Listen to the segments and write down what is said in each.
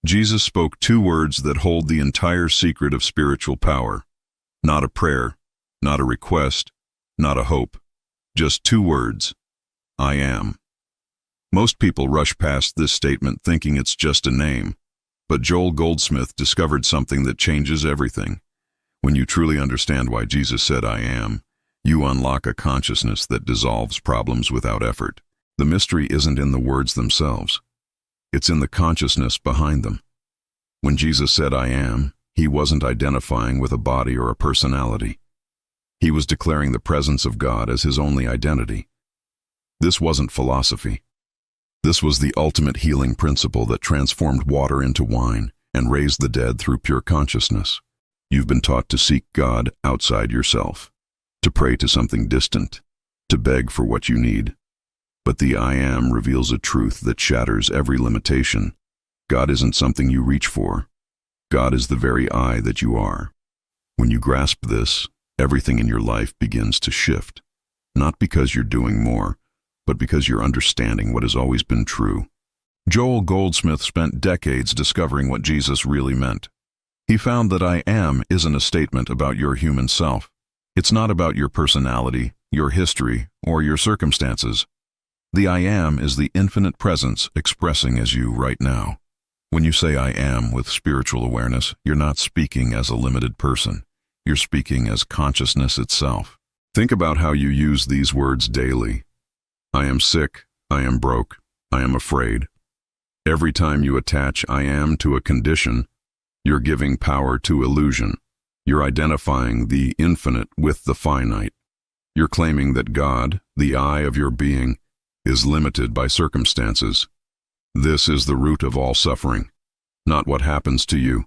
Jesus spoke two words that hold the entire secret of spiritual power. Not a prayer, not a request, not a hope. Just two words. I am. Most people rush past this statement thinking it's just a name, but Joel Goldsmith discovered something that changes everything. When you truly understand why Jesus said I am, you unlock a consciousness that dissolves problems without effort. The mystery isn't in the words themselves. It's in the consciousness behind them. When Jesus said I am, he wasn't identifying with a body or a personality. He was declaring the presence of God as his only identity. This wasn't philosophy. This was the ultimate healing principle that transformed water into wine and raised the dead through pure consciousness. You've been taught to seek God outside yourself, to pray to something distant, to beg for what you need. But the I am reveals a truth that shatters every limitation. God isn't something you reach for. God is the very I that you are. When you grasp this, everything in your life begins to shift. Not because you're doing more, but because you're understanding what has always been true. Joel Goldsmith spent decades discovering what Jesus really meant. He found that I am isn't a statement about your human self. It's not about your personality, your history, or your circumstances. The I am is the infinite presence expressing as you right now. When you say I am with spiritual awareness, you're not speaking as a limited person. You're speaking as consciousness itself. Think about how you use these words daily. I am sick, I am broke, I am afraid. Every time you attach I am to a condition, you're giving power to illusion. You're identifying the infinite with the finite. You're claiming that God, the I of your being, is limited by circumstances. This is the root of all suffering. Not what happens to you,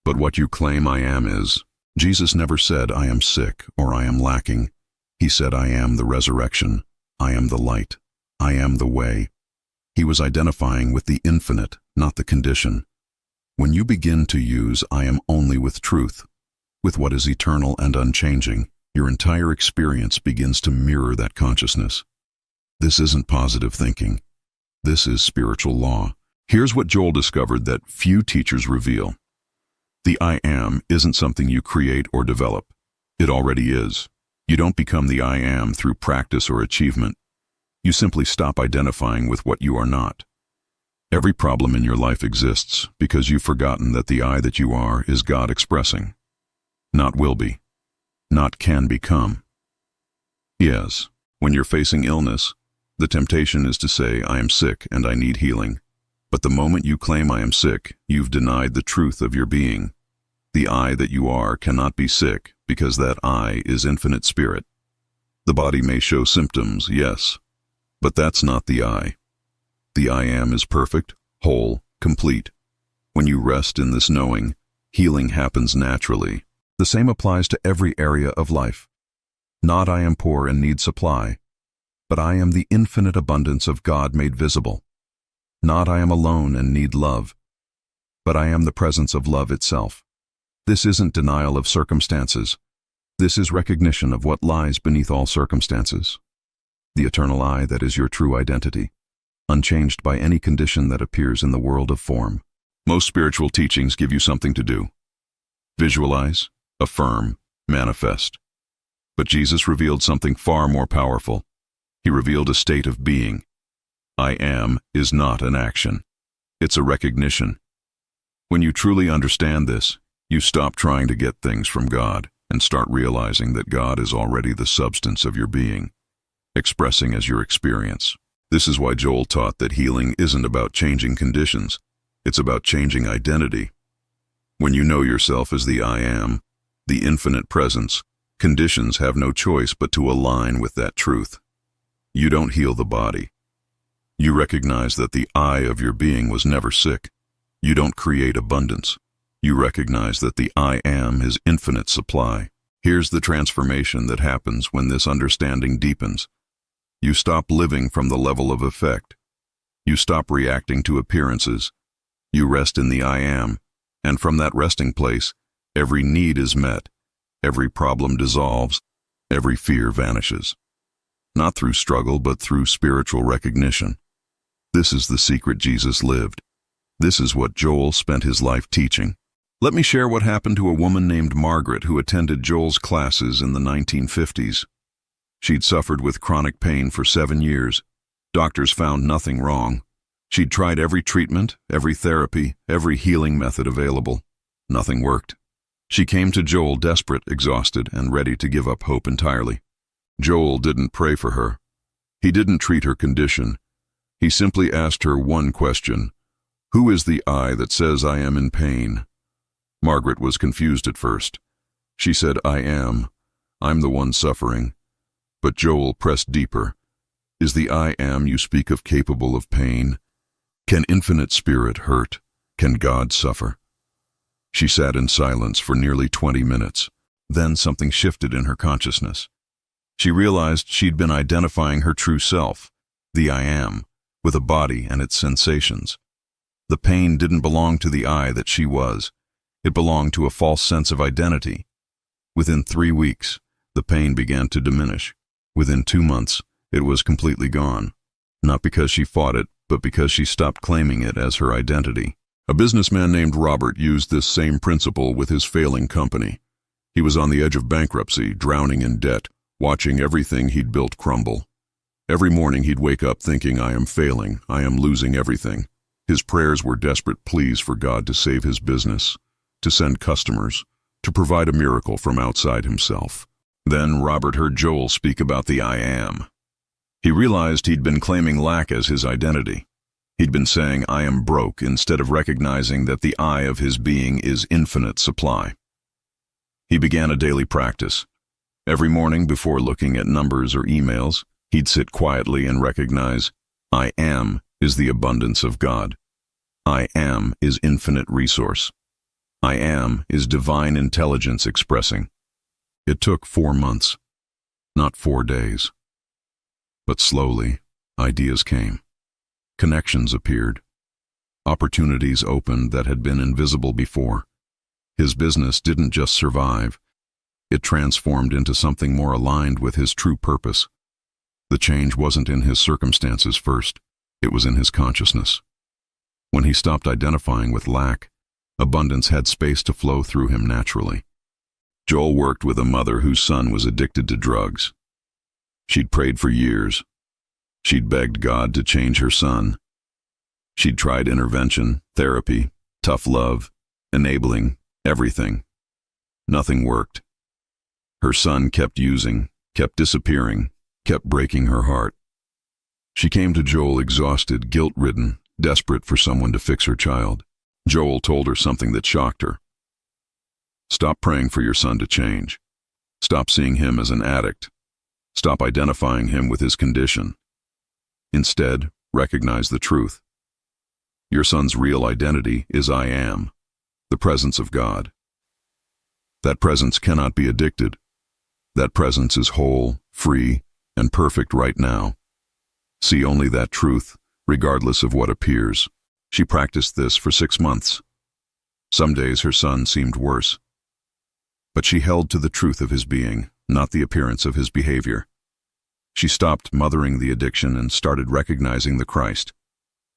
but what you claim I am is. Jesus never said I am sick or I am lacking. He said I am the resurrection. I am the light. I am the way. He was identifying with the infinite, not the condition. When you begin to use I am only with truth, with what is eternal and unchanging, your entire experience begins to mirror that consciousness. This isn't positive thinking. This is spiritual law. Here's what Joel discovered that few teachers reveal. The I am isn't something you create or develop. It already is. You don't become the I am through practice or achievement. You simply stop identifying with what you are not. Every problem in your life exists because you've forgotten that the I that you are is God expressing. Not will be. Not can become. Yes, when you're facing illness, the temptation is to say, I am sick and I need healing. But the moment you claim I am sick, you've denied the truth of your being. The I that you are cannot be sick because that I is infinite spirit. The body may show symptoms, yes, but that's not the I. The I am is perfect, whole, complete. When you rest in this knowing, healing happens naturally. The same applies to every area of life. Not I am poor and need supply, but I am the infinite abundance of God made visible. Not I am alone and need love, but I am the presence of love itself. This isn't denial of circumstances. This is recognition of what lies beneath all circumstances. The eternal I that is your true identity, unchanged by any condition that appears in the world of form. Most spiritual teachings give you something to do. Visualize, affirm, manifest. But Jesus revealed something far more powerful. He revealed a state of being. I am is not an action. It's a recognition. When you truly understand this, you stop trying to get things from God and start realizing that God is already the substance of your being, expressing as your experience. This is why Joel taught that healing isn't about changing conditions. It's about changing identity. When you know yourself as the I am, the infinite presence, conditions have no choice but to align with that truth. You don't heal the body. You recognize that the I of your being was never sick. You don't create abundance. You recognize that the I am is infinite supply. Here's the transformation that happens when this understanding deepens. You stop living from the level of effect. You stop reacting to appearances. You rest in the I am, and from that resting place, every need is met, every problem dissolves, every fear vanishes. Not through struggle, but through spiritual recognition. This is the secret Jesus lived. This is what Joel spent his life teaching. Let me share what happened to a woman named Margaret who attended Joel's classes in the 1950s. She'd suffered with chronic pain for 7 years. Doctors found nothing wrong. She'd tried every treatment, every therapy, every healing method available. Nothing worked. She came to Joel desperate, exhausted, and ready to give up hope entirely. Joel didn't pray for her. He didn't treat her condition. He simply asked her one question: "Who is the I that says I am in pain?" Margaret was confused at first. She said, "I am. I'm the one suffering." But Joel pressed deeper. "Is the I am you speak of capable of pain? Can infinite spirit hurt? Can God suffer?" She sat in silence for nearly 20 minutes. Then something shifted in her consciousness. She realized she'd been identifying her true self, the I am, with a body and its sensations. The pain didn't belong to the I that she was. It belonged to a false sense of identity. Within 3 weeks, the pain began to diminish. Within 2 months, it was completely gone. Not because she fought it, but because she stopped claiming it as her identity. A businessman named Robert used this same principle with his failing company. He was on the edge of bankruptcy, drowning in debt, watching everything he'd built crumble. Every morning he'd wake up thinking, "I am failing, I am losing everything." His prayers were desperate pleas for God to save his business, to send customers, to provide a miracle from outside himself. Then Robert heard Joel speak about the I am. He realized he'd been claiming lack as his identity. He'd been saying, "I am broke," instead of recognizing that the I of his being is infinite supply. He began a daily practice. Every morning before looking at numbers or emails, he'd sit quietly and recognize, "I am is the abundance of God. I am is infinite resource. I am is divine intelligence expressing." It took 4 months, not 4 days. But slowly, ideas came. Connections appeared. Opportunities opened that had been invisible before. His business didn't just survive. It transformed into something more aligned with his true purpose. The change wasn't in his circumstances first. It was in his consciousness. When he stopped identifying with lack, abundance had space to flow through him naturally. Joel worked with a mother whose son was addicted to drugs. She'd prayed for years. She'd begged God to change her son. She'd tried intervention, therapy, tough love, enabling, everything. Nothing worked. Her son kept using, kept disappearing, kept breaking her heart. She came to Joel exhausted, guilt-ridden, desperate for someone to fix her child. Joel told her something that shocked her. Stop praying for your son to change. Stop seeing him as an addict. Stop identifying him with his condition. Instead, recognize the truth. Your son's real identity is I am, the presence of God. That presence cannot be addicted. That presence is whole, free, and perfect right now. See only that truth, regardless of what appears. She practiced this for 6 months. Some days her son seemed worse. But she held to the truth of his being, not the appearance of his behavior. She stopped mothering the addiction and started recognizing the Christ.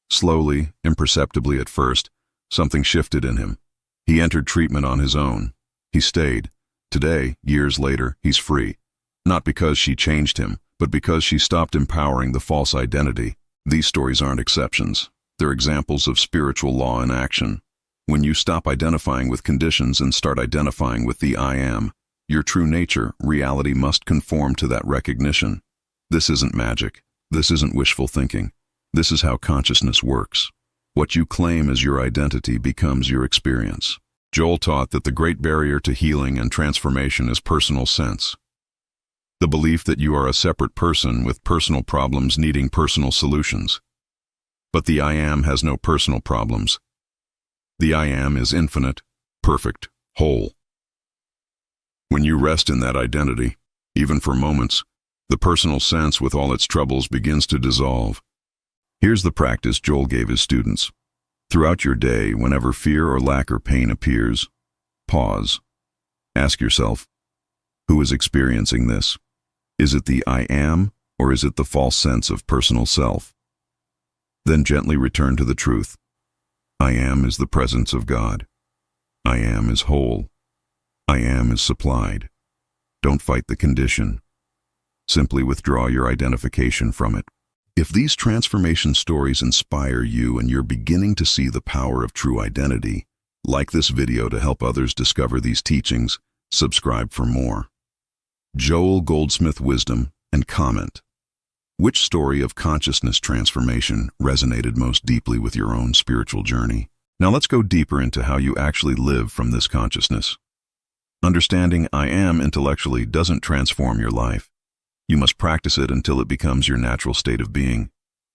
Slowly, imperceptibly at first, something shifted in him. He entered treatment on his own. He stayed. Today, years later, he's free. Not because she changed him, but because she stopped empowering the false identity. These stories aren't exceptions. They're examples of spiritual law in action. When you stop identifying with conditions and start identifying with the I am, your true nature, reality must conform to that recognition. This isn't magic. This isn't wishful thinking. This is how consciousness works. What you claim as your identity becomes your experience. Joel taught that the great barrier to healing and transformation is personal sense. The belief that you are a separate person with personal problems needing personal solutions. But the I am has no personal problems. The I am is infinite, perfect, whole. When you rest in that identity, even for moments, the personal sense with all its troubles begins to dissolve. Here's the practice Joel gave his students. Throughout your day, whenever fear or lack or pain appears, pause. Ask yourself, who is experiencing this? Is it the I am, or is it the false sense of personal self? Then gently return to the truth. I am is the presence of God. I am is whole. I am is supplied. Don't fight the condition. Simply withdraw your identification from it. If these transformation stories inspire you and you're beginning to see the power of true identity, like this video to help others discover these teachings, subscribe for more. Joel Goldsmith Wisdom, and comment. Which story of consciousness transformation resonated most deeply with your own spiritual journey? Now let's go deeper into how you actually live from this consciousness. Understanding I am intellectually doesn't transform your life. You must practice it until it becomes your natural state of being.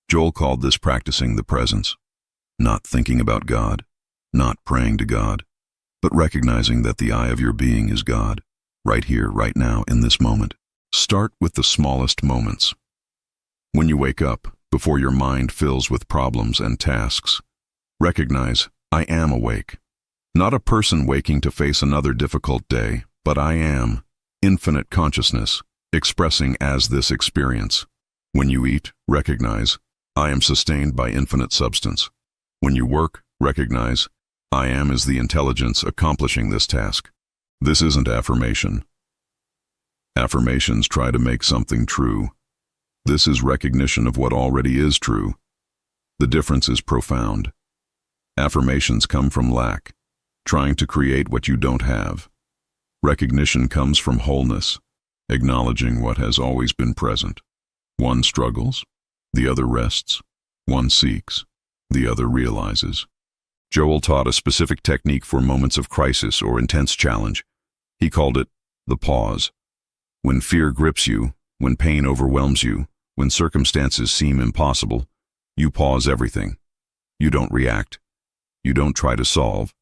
Joel called this practicing the presence. Not thinking about God, not praying to God, but recognizing that the I of your being is God, right here, right now, in this moment. Start with the smallest moments. When you wake up, before your mind fills with problems and tasks, recognize I am awake. Not a person waking to face another difficult day, but I am, infinite consciousness, expressing as this experience. When you eat, recognize I am sustained by infinite substance. When you work, recognize I am is the intelligence accomplishing this task. This isn't affirmation. Affirmations try to make something true. This is recognition of what already is true. The difference is profound. Affirmations come from lack, trying to create what you don't have. Recognition comes from wholeness, acknowledging what has always been present. One struggles, the other rests. One seeks, the other realizes. Joel taught a specific technique for moments of crisis or intense challenge. He called it the pause. When fear grips you, when pain overwhelms you, when circumstances seem impossible, you pause everything. You don't react. You don't try to solve.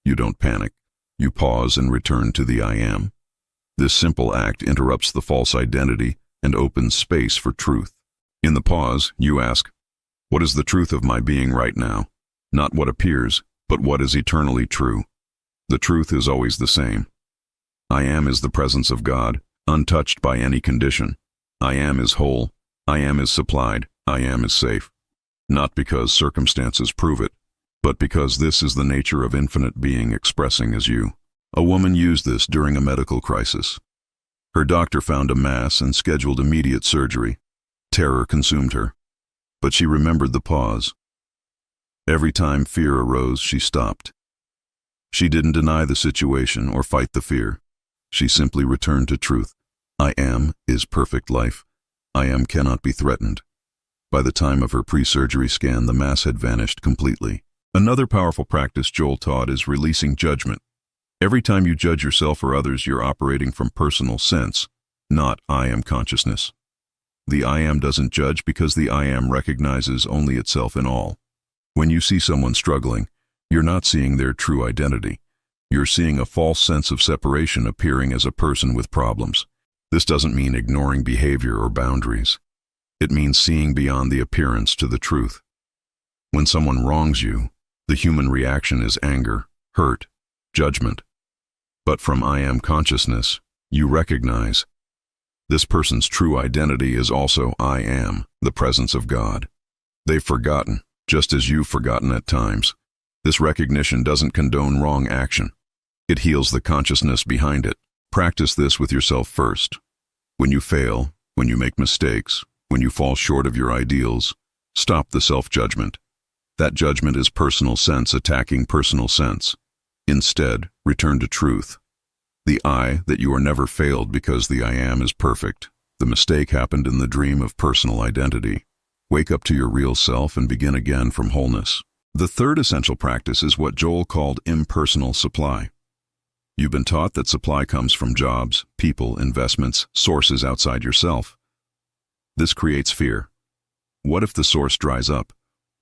You don't panic. You pause and return to the I am. This simple act interrupts the false identity and opens space for truth. In the pause, you ask, what is the truth of my being right now? Not what appears, but what is eternally true. The truth is always the same. I am is the presence of God, untouched by any condition. I am is whole. I am is supplied. I am is safe. Not because circumstances prove it, but because this is the nature of infinite being expressing as you. A woman used this during a medical crisis. Her doctor found a mass and scheduled immediate surgery. Terror consumed her, but she remembered the pause. Every time fear arose, she stopped. She didn't deny the situation or fight the fear. She simply returned to truth. I am is perfect life. I am cannot be threatened. By the time of her pre-surgery scan, the mass had vanished completely. Another powerful practice Joel taught is releasing judgment. Every time you judge yourself or others, you're operating from personal sense, not I am consciousness. The I am doesn't judge because the I am recognizes only itself in all. When you see someone struggling, you're not seeing their true identity. You're seeing a false sense of separation appearing as a person with problems. This doesn't mean ignoring behavior or boundaries. It means seeing beyond the appearance to the truth. When someone wrongs you, the human reaction is anger, hurt, judgment. But from I am consciousness, you recognize this person's true identity is also I am, the presence of God. They've forgotten, just as you've forgotten at times. This recognition doesn't condone wrong action. It heals the consciousness behind it. Practice this with yourself first. When you fail, when you make mistakes, when you fall short of your ideals, stop the self-judgment. That judgment is personal sense attacking personal sense. Instead, return to truth. The I that you are never failed because the I am is perfect. The mistake happened in the dream of personal identity. Wake up to your real self and begin again from wholeness. The third essential practice is what Joel called impersonal supply. You've been taught that supply comes from jobs, people, investments, sources outside yourself. This creates fear. What if the source dries up?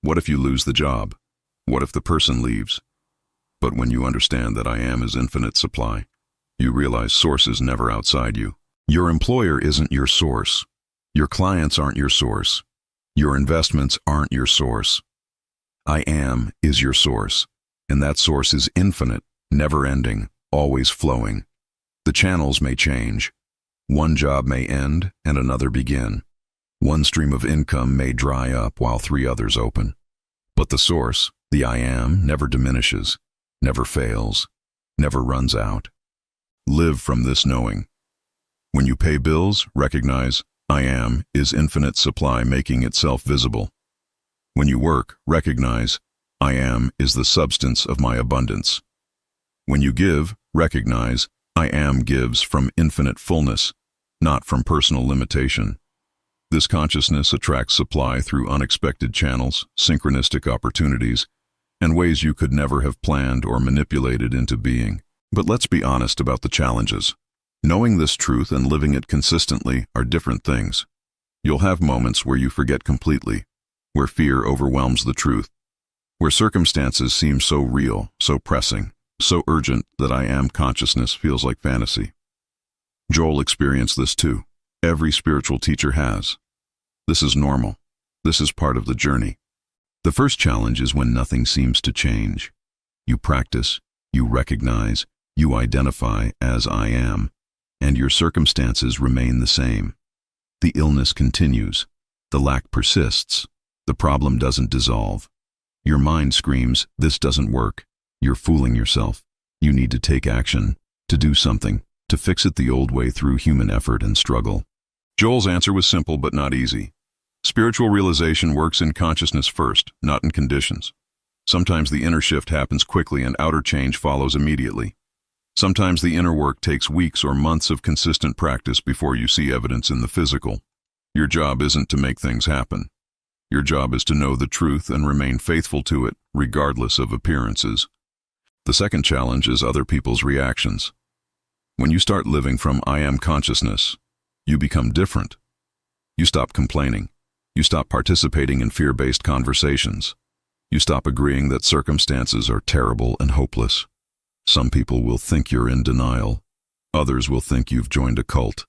What if you lose the job? What if the person leaves? But when you understand that I am is infinite supply, you realize source is never outside you. Your employer isn't your source. Your clients aren't your source. Your investments aren't your source. I am is your source, and that source is infinite, never-ending, always flowing. The channels may change. One job may end and another begin. One stream of income may dry up while 3 others open. But the source, The I am never diminishes, never fails, never runs out. Live from this knowing. When you pay bills, recognize I am is infinite supply making itself visible. When you work, recognize I am is the substance of my abundance. When you give, recognize I am gives from infinite fullness, not from personal limitation. This consciousness attracts supply through unexpected channels, synchronistic opportunities, and ways you could never have planned or manipulated into being. But let's be honest about the challenges. Knowing this truth and living it consistently are different things. You'll have moments where you forget completely, where fear overwhelms the truth, where circumstances seem so real, so pressing, so urgent that I am consciousness feels like fantasy. Joel experienced this too. Every spiritual teacher has. This is normal. This is part of the journey. The first challenge is when nothing seems to change. You practice, you recognize, you identify as I am, and your circumstances remain the same. The illness continues. The lack persists. The problem doesn't dissolve. Your mind screams, this doesn't work. You're fooling yourself. You need to take action, to do something, to fix it the old way through human effort and struggle. Joel's answer was simple but not easy. Spiritual realization works in consciousness first, not in conditions. Sometimes the inner shift happens quickly and outer change follows immediately. Sometimes the inner work takes weeks or months of consistent practice before you see evidence in the physical. Your job isn't to make things happen. Your job is to know the truth and remain faithful to it, regardless of appearances. The second challenge is other people's reactions. When you start living from I am consciousness, you become different. You stop complaining. You stop participating in fear-based conversations. You stop agreeing that circumstances are terrible and hopeless. Some people will think you're in denial. Others will think you've joined a cult.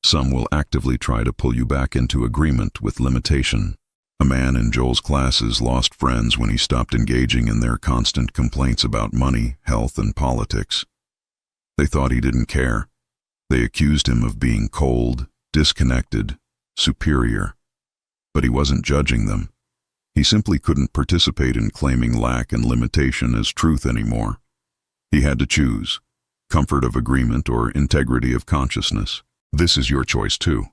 Some will actively try to pull you back into agreement with limitation. A man in Joel's classes lost friends when he stopped engaging in their constant complaints about money, health, and politics. They thought he didn't care. They accused him of being cold, disconnected, superior. But he wasn't judging them. He simply couldn't participate in claiming lack and limitation as truth anymore. He had to choose, comfort of agreement or integrity of consciousness. This is your choice too.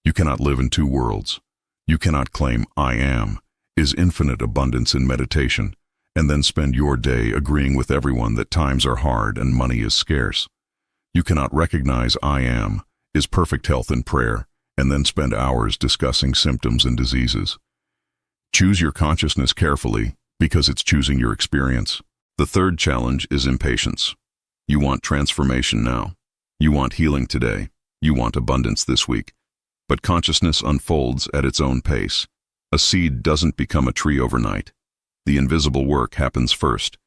You cannot live in two worlds. You cannot claim I am is infinite abundance in meditation, and then spend your day agreeing with everyone that times are hard and money is scarce. You cannot recognize I am is perfect health in prayer, and then spend hours discussing symptoms and diseases. Choose your consciousness carefully, because it's choosing your experience. The third challenge is impatience. You want transformation now. You want healing today. You want abundance this week. But consciousness unfolds at its own pace. A seed doesn't become a tree overnight. The invisible work happens first.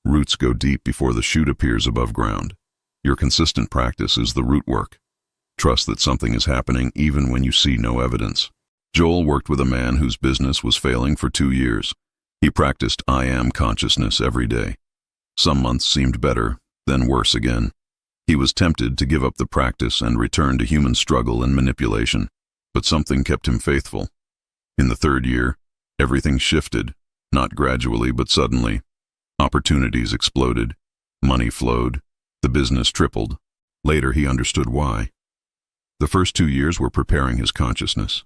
Roots go deep before the shoot appears above ground. Your consistent practice is the root work. Trust that something is happening even when you see no evidence. Joel worked with a man whose business was failing for 2 years. He practiced I am consciousness every day. Some months seemed better, then worse again. He was tempted to give up the practice and return to human struggle and manipulation, but something kept him faithful. In the 3rd year, everything shifted, not gradually but suddenly. Opportunities exploded, money flowed, the business tripled. Later he understood why. The first 2 years were preparing his consciousness.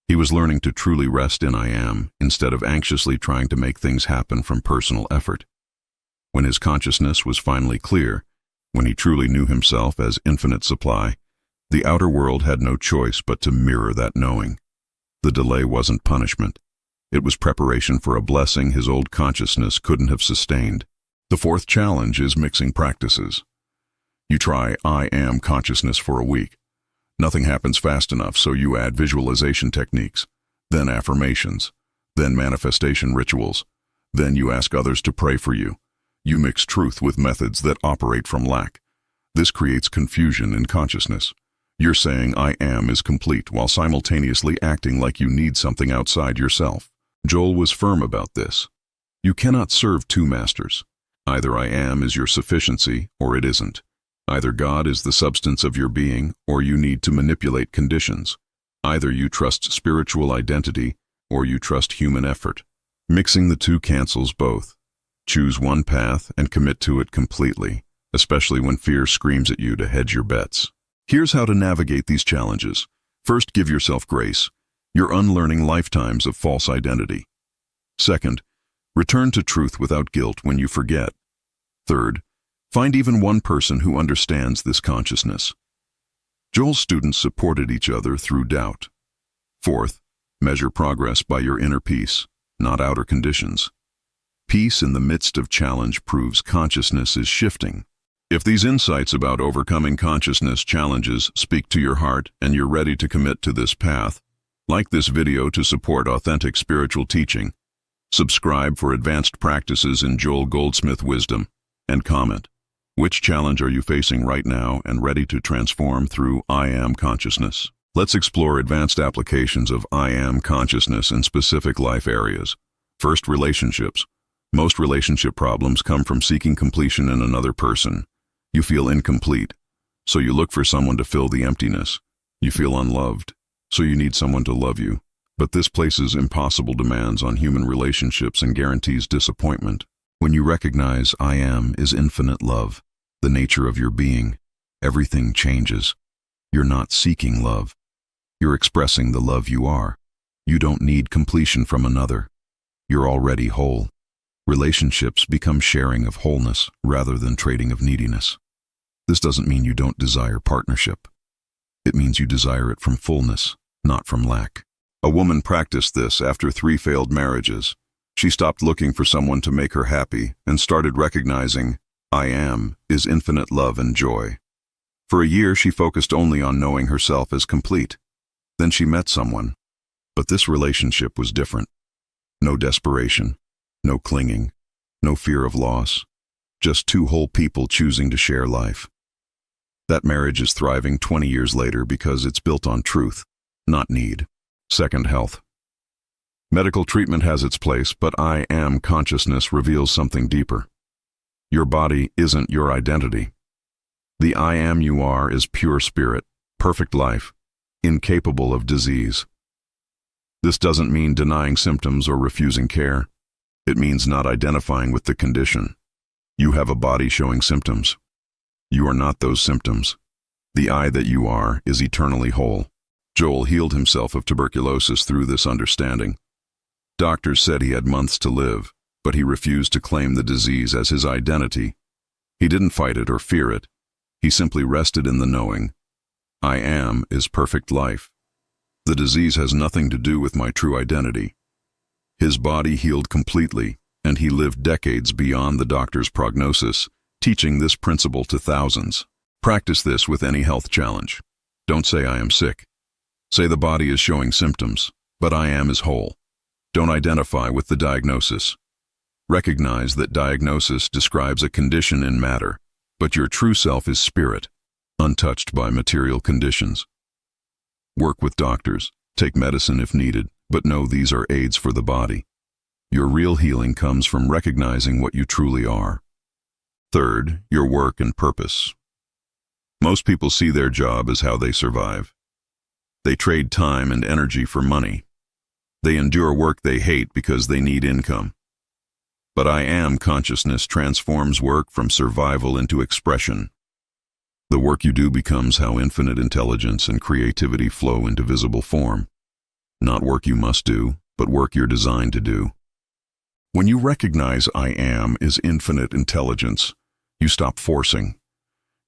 He was learning to truly rest in I am, instead of anxiously trying to make things happen from personal effort. When his consciousness was finally clear, when he truly knew himself as infinite supply, the outer world had no choice but to mirror that knowing. The delay wasn't punishment. It was preparation for a blessing his old consciousness couldn't have sustained. The fourth challenge is mixing practices. You try I am consciousness for a week. Nothing happens fast enough, so you add visualization techniques, then affirmations, then manifestation rituals. Then you ask others to pray for you. You mix truth with methods that operate from lack. This creates confusion in consciousness. You're saying I am is complete while simultaneously acting like you need something outside yourself. Joel was firm about this. You cannot serve two masters. Either I am is your sufficiency or it isn't. Either God is the substance of your being or you need to manipulate conditions. Either you trust spiritual identity or you trust human effort. Mixing the two cancels both. Choose one path and commit to it completely, especially when fear screams at you to hedge your bets. Here's how to navigate these challenges. First, give yourself grace. You're unlearning lifetimes of false identity. Second, return to truth without guilt when you forget. Third, find even one person who understands this consciousness. Joel's students supported each other through doubt. Fourth, measure progress by your inner peace, not outer conditions. Peace in the midst of challenge proves consciousness is shifting. If these insights about overcoming consciousness challenges speak to your heart and you're ready to commit to this path, like this video to support authentic spiritual teaching, subscribe for advanced practices in Joel Goldsmith wisdom, and comment. Which challenge are you facing right now and ready to transform through I Am consciousness? Let's explore advanced applications of I Am consciousness in specific life areas. First, relationships. Most relationship problems come from seeking completion in another person. You feel incomplete, so you look for someone to fill the emptiness. You feel unloved, so you need someone to love you. But this places impossible demands on human relationships and guarantees disappointment. When you recognize I Am is infinite love, the nature of your being, everything changes. You're not seeking love. You're expressing the love you are. You don't need completion from another. You're already whole. Relationships become sharing of wholeness rather than trading of neediness. This doesn't mean you don't desire partnership. It means you desire it from fullness, not from lack. A woman practiced this after 3 failed marriages. She stopped looking for someone to make her happy and started recognizing I Am is infinite love and joy. For a year, she focused only on knowing herself as complete. Then she met someone. But this relationship was different. No desperation, no clinging, no fear of loss. Just 2 whole people choosing to share life. That marriage is thriving 20 years later because it's built on truth, not need. Second, health. Medical treatment has its place, but I Am consciousness reveals something deeper. Your body isn't your identity. The I Am you are is pure spirit, perfect life, incapable of disease. This doesn't mean denying symptoms or refusing care. It means not identifying with the condition. You have a body showing symptoms. You are not those symptoms. The I that you are is eternally whole. Joel healed himself of tuberculosis through this understanding. Doctors said he had months to live, but he refused to claim the disease as his identity. He didn't fight it or fear it. He simply rested in the knowing, I Am is perfect life. The disease has nothing to do with my true identity. His body healed completely, and he lived decades beyond the doctor's prognosis, teaching this principle to thousands. Practice this with any health challenge. Don't say I am sick. Say the body is showing symptoms, but I Am is whole. Don't identify with the diagnosis. Recognize that diagnosis describes a condition in matter, but your true self is spirit, untouched by material conditions. Work with doctors, take medicine if needed, but know these are aids for the body. Your real healing comes from recognizing what you truly are. Third, your work and purpose. Most people see their job as how they survive. They trade time and energy for money. They endure work they hate because they need income. But I Am consciousness transforms work from survival into expression. The work you do becomes how infinite intelligence and creativity flow into visible form. Not work you must do, but work you're designed to do. When you recognize I Am is infinite intelligence, you stop forcing.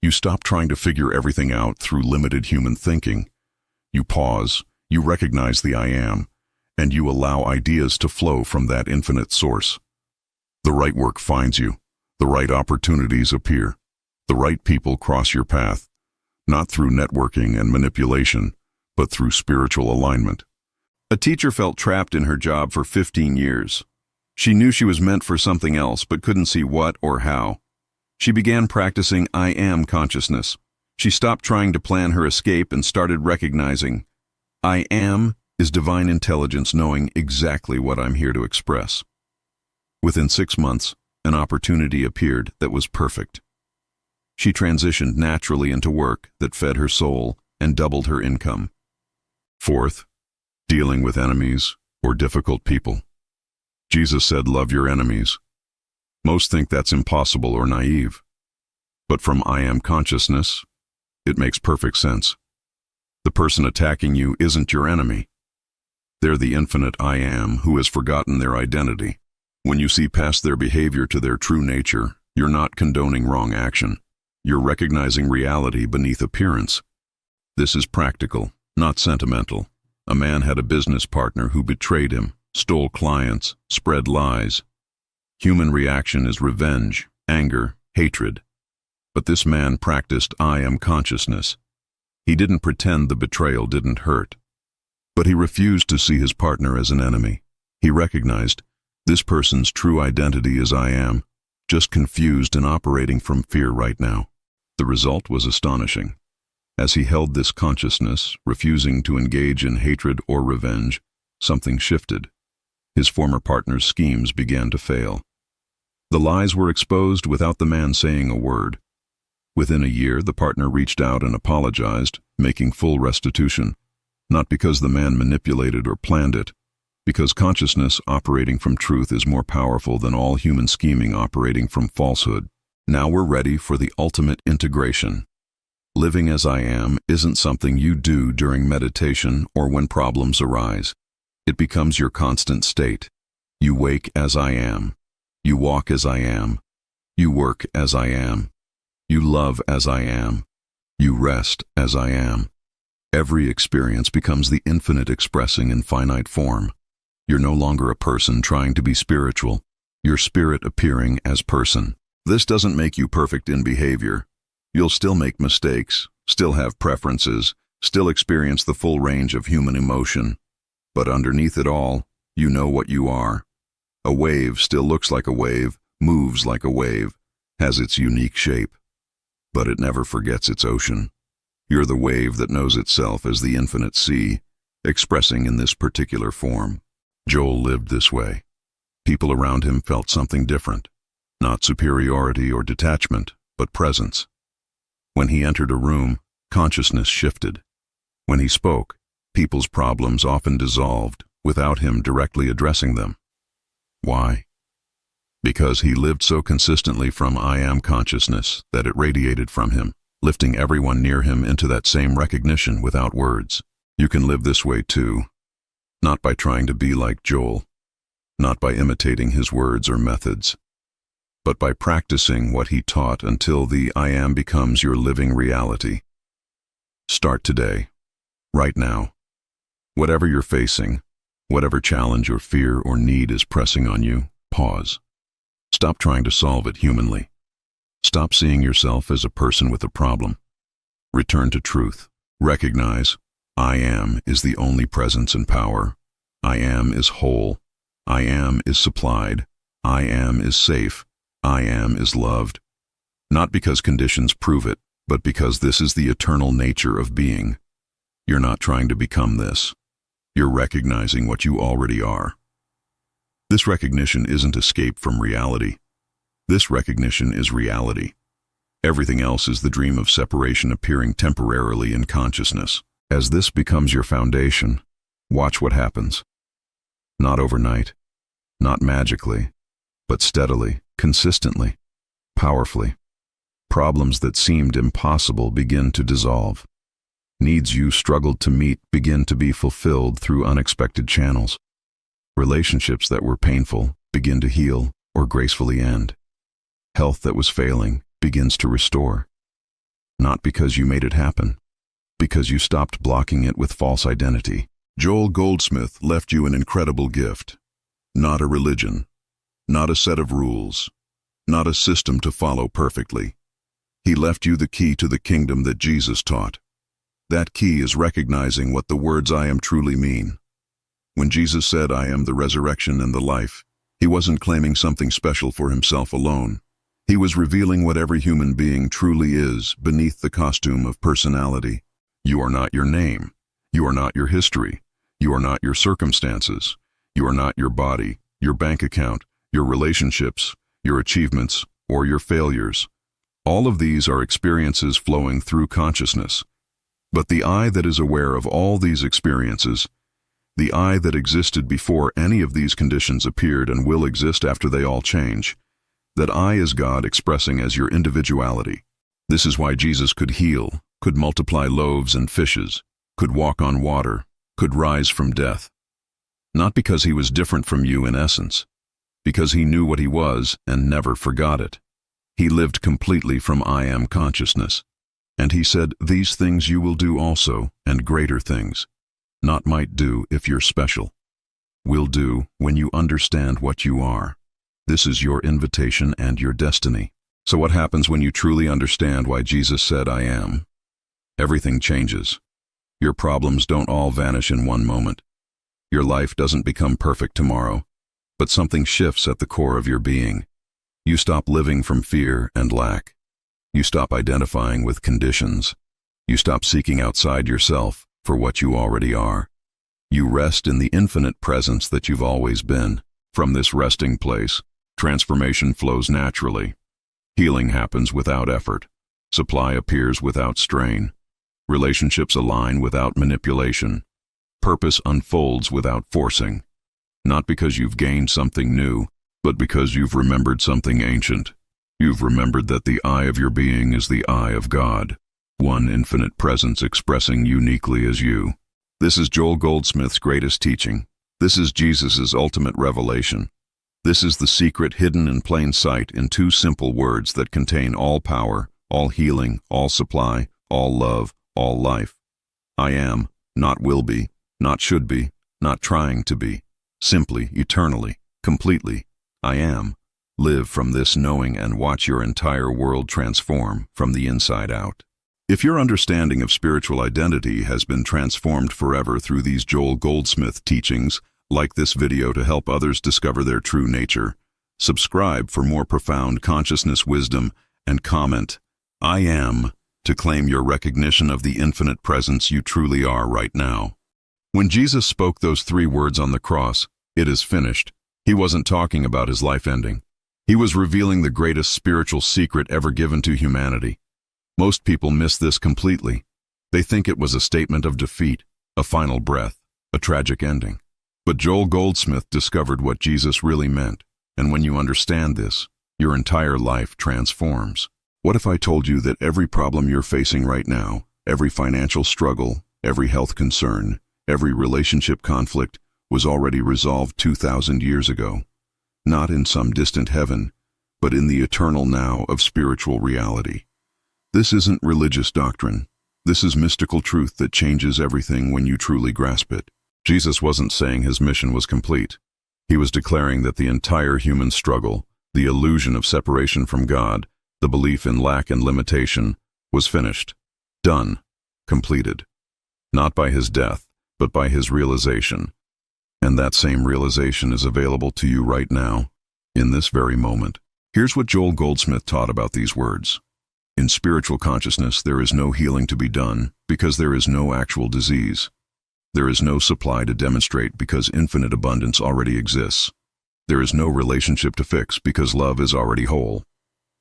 You stop trying to figure everything out through limited human thinking. You pause, you recognize the I Am, and you allow ideas to flow from that infinite source. The right work finds you. The right opportunities appear. The right people cross your path, not through networking and manipulation, but through spiritual alignment. A teacher felt trapped in her job for 15 years. She knew she was meant for something else, but couldn't see what or how. She began practicing I Am consciousness. She stopped trying to plan her escape and started recognizing, I Am is divine intelligence knowing exactly what I'm here to express. Within 6 months, an opportunity appeared that was perfect. She transitioned naturally into work that fed her soul and doubled her income. Fourth, dealing with enemies or difficult people. Jesus said, love your enemies. Most think that's impossible or naive. But from I am consciousness, it makes perfect sense. The person attacking you isn't your enemy. They're the infinite I am who has forgotten their identity. When you see past their behavior to their true nature, you're not condoning wrong action. You're recognizing reality beneath appearance. This is practical, not sentimental. A man had a business partner who betrayed him, stole clients, spread lies. Human reaction is revenge, anger, hatred. But this man practiced I am consciousness. He didn't pretend the betrayal didn't hurt. But he refused to see his partner as an enemy. He recognized, this person's true identity is I am, just confused and operating from fear right now. The result was astonishing. As he held this consciousness, refusing to engage in hatred or revenge, something shifted. His former partner's schemes began to fail. The lies were exposed without the man saying a word. Within a year, the partner reached out and apologized, making full restitution. Not because the man manipulated or planned it, because consciousness operating from truth is more powerful than all human scheming operating from falsehood. Now we're ready for the ultimate integration. Living as I am isn't something you do during meditation or when problems arise. It becomes your constant state. You wake as I am. You walk as I am. You work as I am. You love as I am. You rest as I am. Every experience becomes the infinite expressing in finite form. You're no longer a person trying to be spiritual. You're spirit appearing as person. This doesn't make you perfect in behavior. You'll still make mistakes, still have preferences, still experience the full range of human emotion. But underneath it all, you know what you are. A wave still looks like a wave, moves like a wave, has its unique shape. But it never forgets its ocean. You're the wave that knows itself as the infinite sea, expressing in this particular form. Joel lived this way. People around him felt something different. Not superiority or detachment, but presence. When he entered a room, consciousness shifted. When he spoke, people's problems often dissolved without him directly addressing them. Why? Because he lived so consistently from I am consciousness that it radiated from him, lifting everyone near him into that same recognition without words. You can live this way too, not by trying to be like Joel, not by imitating his words or methods, but by practicing what he taught until the I am becomes your living reality. Start today, right now. Whatever you're facing, whatever challenge or fear or need is pressing on you, pause. Stop trying to solve it humanly. Stop seeing yourself as a person with a problem. Return to truth. Recognize, I am is the only presence and power. I am is whole. I am is supplied. I am is safe. I am is loved. Not because conditions prove it, but because this is the eternal nature of being. You're not trying to become this. You're recognizing what you already are. This recognition isn't escape from reality. This recognition is reality. Everything else is the dream of separation appearing temporarily in consciousness. As this becomes your foundation, watch what happens. Not overnight, not magically, but steadily, consistently, powerfully. Problems that seemed impossible begin to dissolve. Needs you struggled to meet begin to be fulfilled through unexpected channels. Relationships that were painful begin to heal or gracefully end. Health that was failing begins to restore. Not because you made it happen, because you stopped blocking it with false identity. Joel Goldsmith left you an incredible gift. Not a religion, not a set of rules, not a system to follow perfectly. He left you the key to the kingdom that Jesus taught. That key is recognizing what the words I am truly mean. When Jesus said, I am the resurrection and the life, he wasn't claiming something special for himself alone. He was revealing what every human being truly is beneath the costume of personality. You are not your name. You are not your history. You are not your circumstances. You are not your body, your bank account, your relationships, your achievements, or your failures. All of these are experiences flowing through consciousness. But the I that is aware of all these experiences The I that existed before any of these conditions appeared and will exist after they all change. That I is God expressing as your individuality. This is why Jesus could heal, could multiply loaves and fishes, could walk on water, could rise from death. Not because he was different from you in essence, because he knew what he was and never forgot it. He lived completely from I am consciousness. And he said, these things you will do also, and greater things. Not might do if you're special. Will do when you understand what you are. This is your invitation and your destiny. So what happens when you truly understand why Jesus said, I am? Everything changes. Your problems don't all vanish in one moment. Your life doesn't become perfect tomorrow, but something shifts at the core of your being. You stop living from fear and lack. You stop identifying with conditions. You stop seeking outside yourself for what you already are. You rest in the infinite presence that you've always been. From this resting place, transformation flows naturally. Healing happens without effort. Supply appears without strain. Relationships align without manipulation. Purpose unfolds without forcing. Not because you've gained something new, but because you've remembered something ancient. You've remembered that the I of your being is the I of God, one infinite presence expressing uniquely as you. This is Joel Goldsmith's greatest teaching. This is Jesus' ultimate revelation. This is the secret hidden in plain sight in two simple words that contain all power, all healing, all supply, all love, all life. I am, not will be, not should be, not trying to be. Simply, eternally, completely, I am. Live from this knowing and watch your entire world transform from the inside out. If your understanding of spiritual identity has been transformed forever through these Joel Goldsmith teachings, like this video to help others discover their true nature, subscribe for more profound consciousness wisdom, and comment, I am, to claim your recognition of the infinite presence you truly are right now. When Jesus spoke those three words on the cross, it is finished, he wasn't talking about his life ending. He was revealing the greatest spiritual secret ever given to humanity. Most people miss this completely. They think it was a statement of defeat, a final breath, a tragic ending. But Joel Goldsmith discovered what Jesus really meant, and when you understand this, your entire life transforms. What if I told you that every problem you're facing right now, every financial struggle, every health concern, every relationship conflict, was already resolved 2,000 years ago? Not in some distant heaven, but in the eternal now of spiritual reality. This isn't religious doctrine. This is mystical truth that changes everything when you truly grasp it. Jesus wasn't saying his mission was complete. He was declaring that the entire human struggle, the illusion of separation from God, the belief in lack and limitation, was finished, done, completed. Not by his death, but by his realization. And that same realization is available to you right now, in this very moment. Here's what Joel Goldsmith taught about these words. In spiritual consciousness, there is no healing to be done because there is no actual disease. There is no supply to demonstrate because infinite abundance already exists. There is no relationship to fix because love is already whole.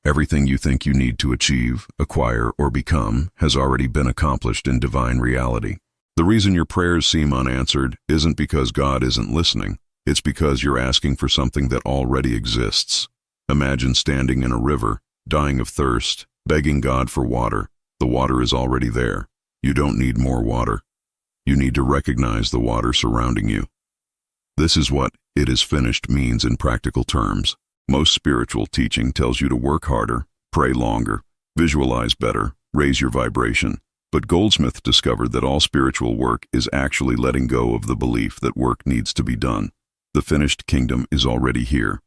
Everything you think you need to achieve, acquire, or become has already been accomplished in divine reality. The reason your prayers seem unanswered isn't because God isn't listening. It's because you're asking for something that already exists. Imagine standing in a river, dying of thirst, begging God for water. The water is already there. You don't need more water. You need to recognize the water surrounding you. This is what "it is finished" means in practical terms. Most spiritual teaching tells you to work harder, pray longer, visualize better, raise your vibration. But Goldsmith discovered that all spiritual work is actually letting go of the belief that work needs to be done. The finished kingdom is already here.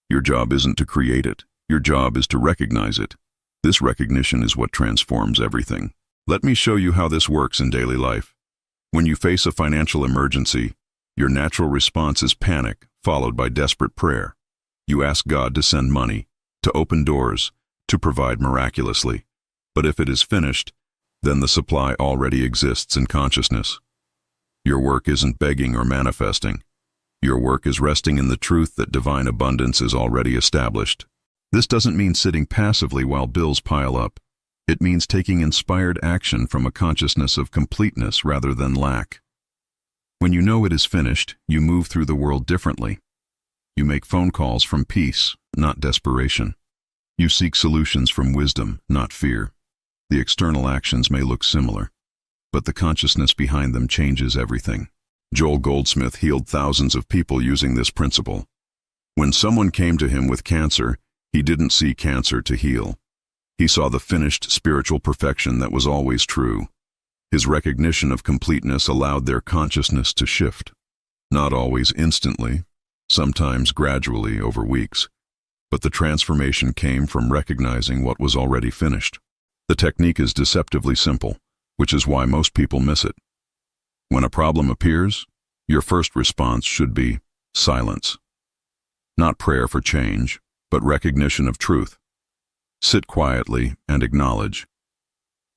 Your job isn't to create it. Your job is to recognize it. This recognition is what transforms everything. Let me show you how this works in daily life. When you face a financial emergency, your natural response is panic, followed by desperate prayer. You ask God to send money, to open doors, to provide miraculously. But if it is finished, then the supply already exists in consciousness. Your work isn't begging or manifesting. Your work is resting in the truth that divine abundance is already established. This doesn't mean sitting passively while bills pile up. It means taking inspired action from a consciousness of completeness rather than lack. When you know it is finished, you move through the world differently. You make phone calls from peace, not desperation. You seek solutions from wisdom, not fear. The external actions may look similar, but the consciousness behind them changes everything. Joel Goldsmith healed thousands of people using this principle. When someone came to him with cancer, he didn't see cancer to heal. He saw the finished spiritual perfection that was always true. His recognition of completeness allowed their consciousness to shift. Not always instantly, sometimes gradually over weeks, but the transformation came from recognizing what was already finished. The technique is deceptively simple, which is why most people miss it. When a problem appears, your first response should be silence. Not prayer for change, but recognition of truth. Sit quietly and acknowledge.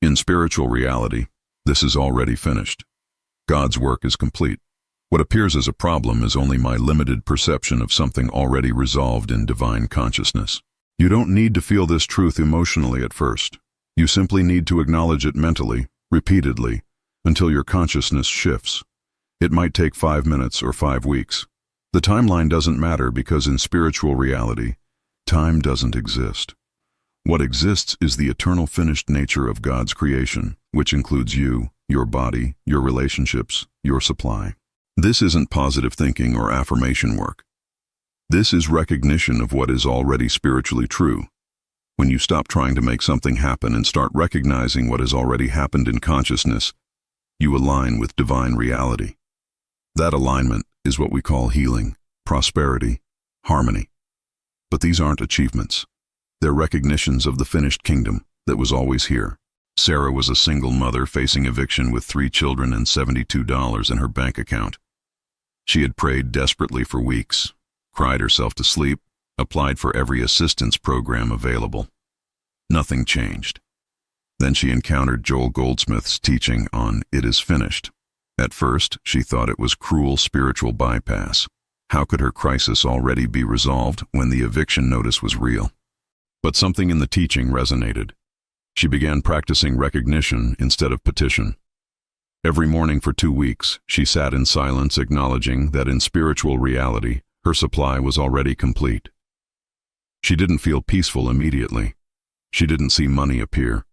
In spiritual reality, this is already finished. God's work is complete. What appears as a problem is only my limited perception of something already resolved in divine consciousness. You don't need to feel this truth emotionally at first. You simply need to acknowledge it mentally, repeatedly, until your consciousness shifts. It might take 5 minutes or 5 weeks. The timeline doesn't matter because in spiritual reality, time doesn't exist. What exists is the eternal finished nature of God's creation, which includes you, your body, your relationships, your supply. This isn't positive thinking or affirmation work. This is recognition of what is already spiritually true. When you stop trying to make something happen and start recognizing what has already happened in consciousness, you align with divine reality. That alignment is what we call healing, prosperity, harmony. But these aren't achievements. They're recognitions of the finished kingdom that was always here. Sarah was a single mother facing eviction with 3 children and $72 in her bank account. She had prayed desperately for weeks, cried herself to sleep, applied for every assistance program available. Nothing changed. Then she encountered Joel Goldsmith's teaching on "It is finished." At first, she thought it was cruel spiritual bypass. How could her crisis already be resolved when the eviction notice was real? But something in the teaching resonated. She began practicing recognition instead of petition. Every morning for 2 weeks, she sat in silence, acknowledging that in spiritual reality, her supply was already complete. She didn't feel peaceful immediately. She didn't see money appear.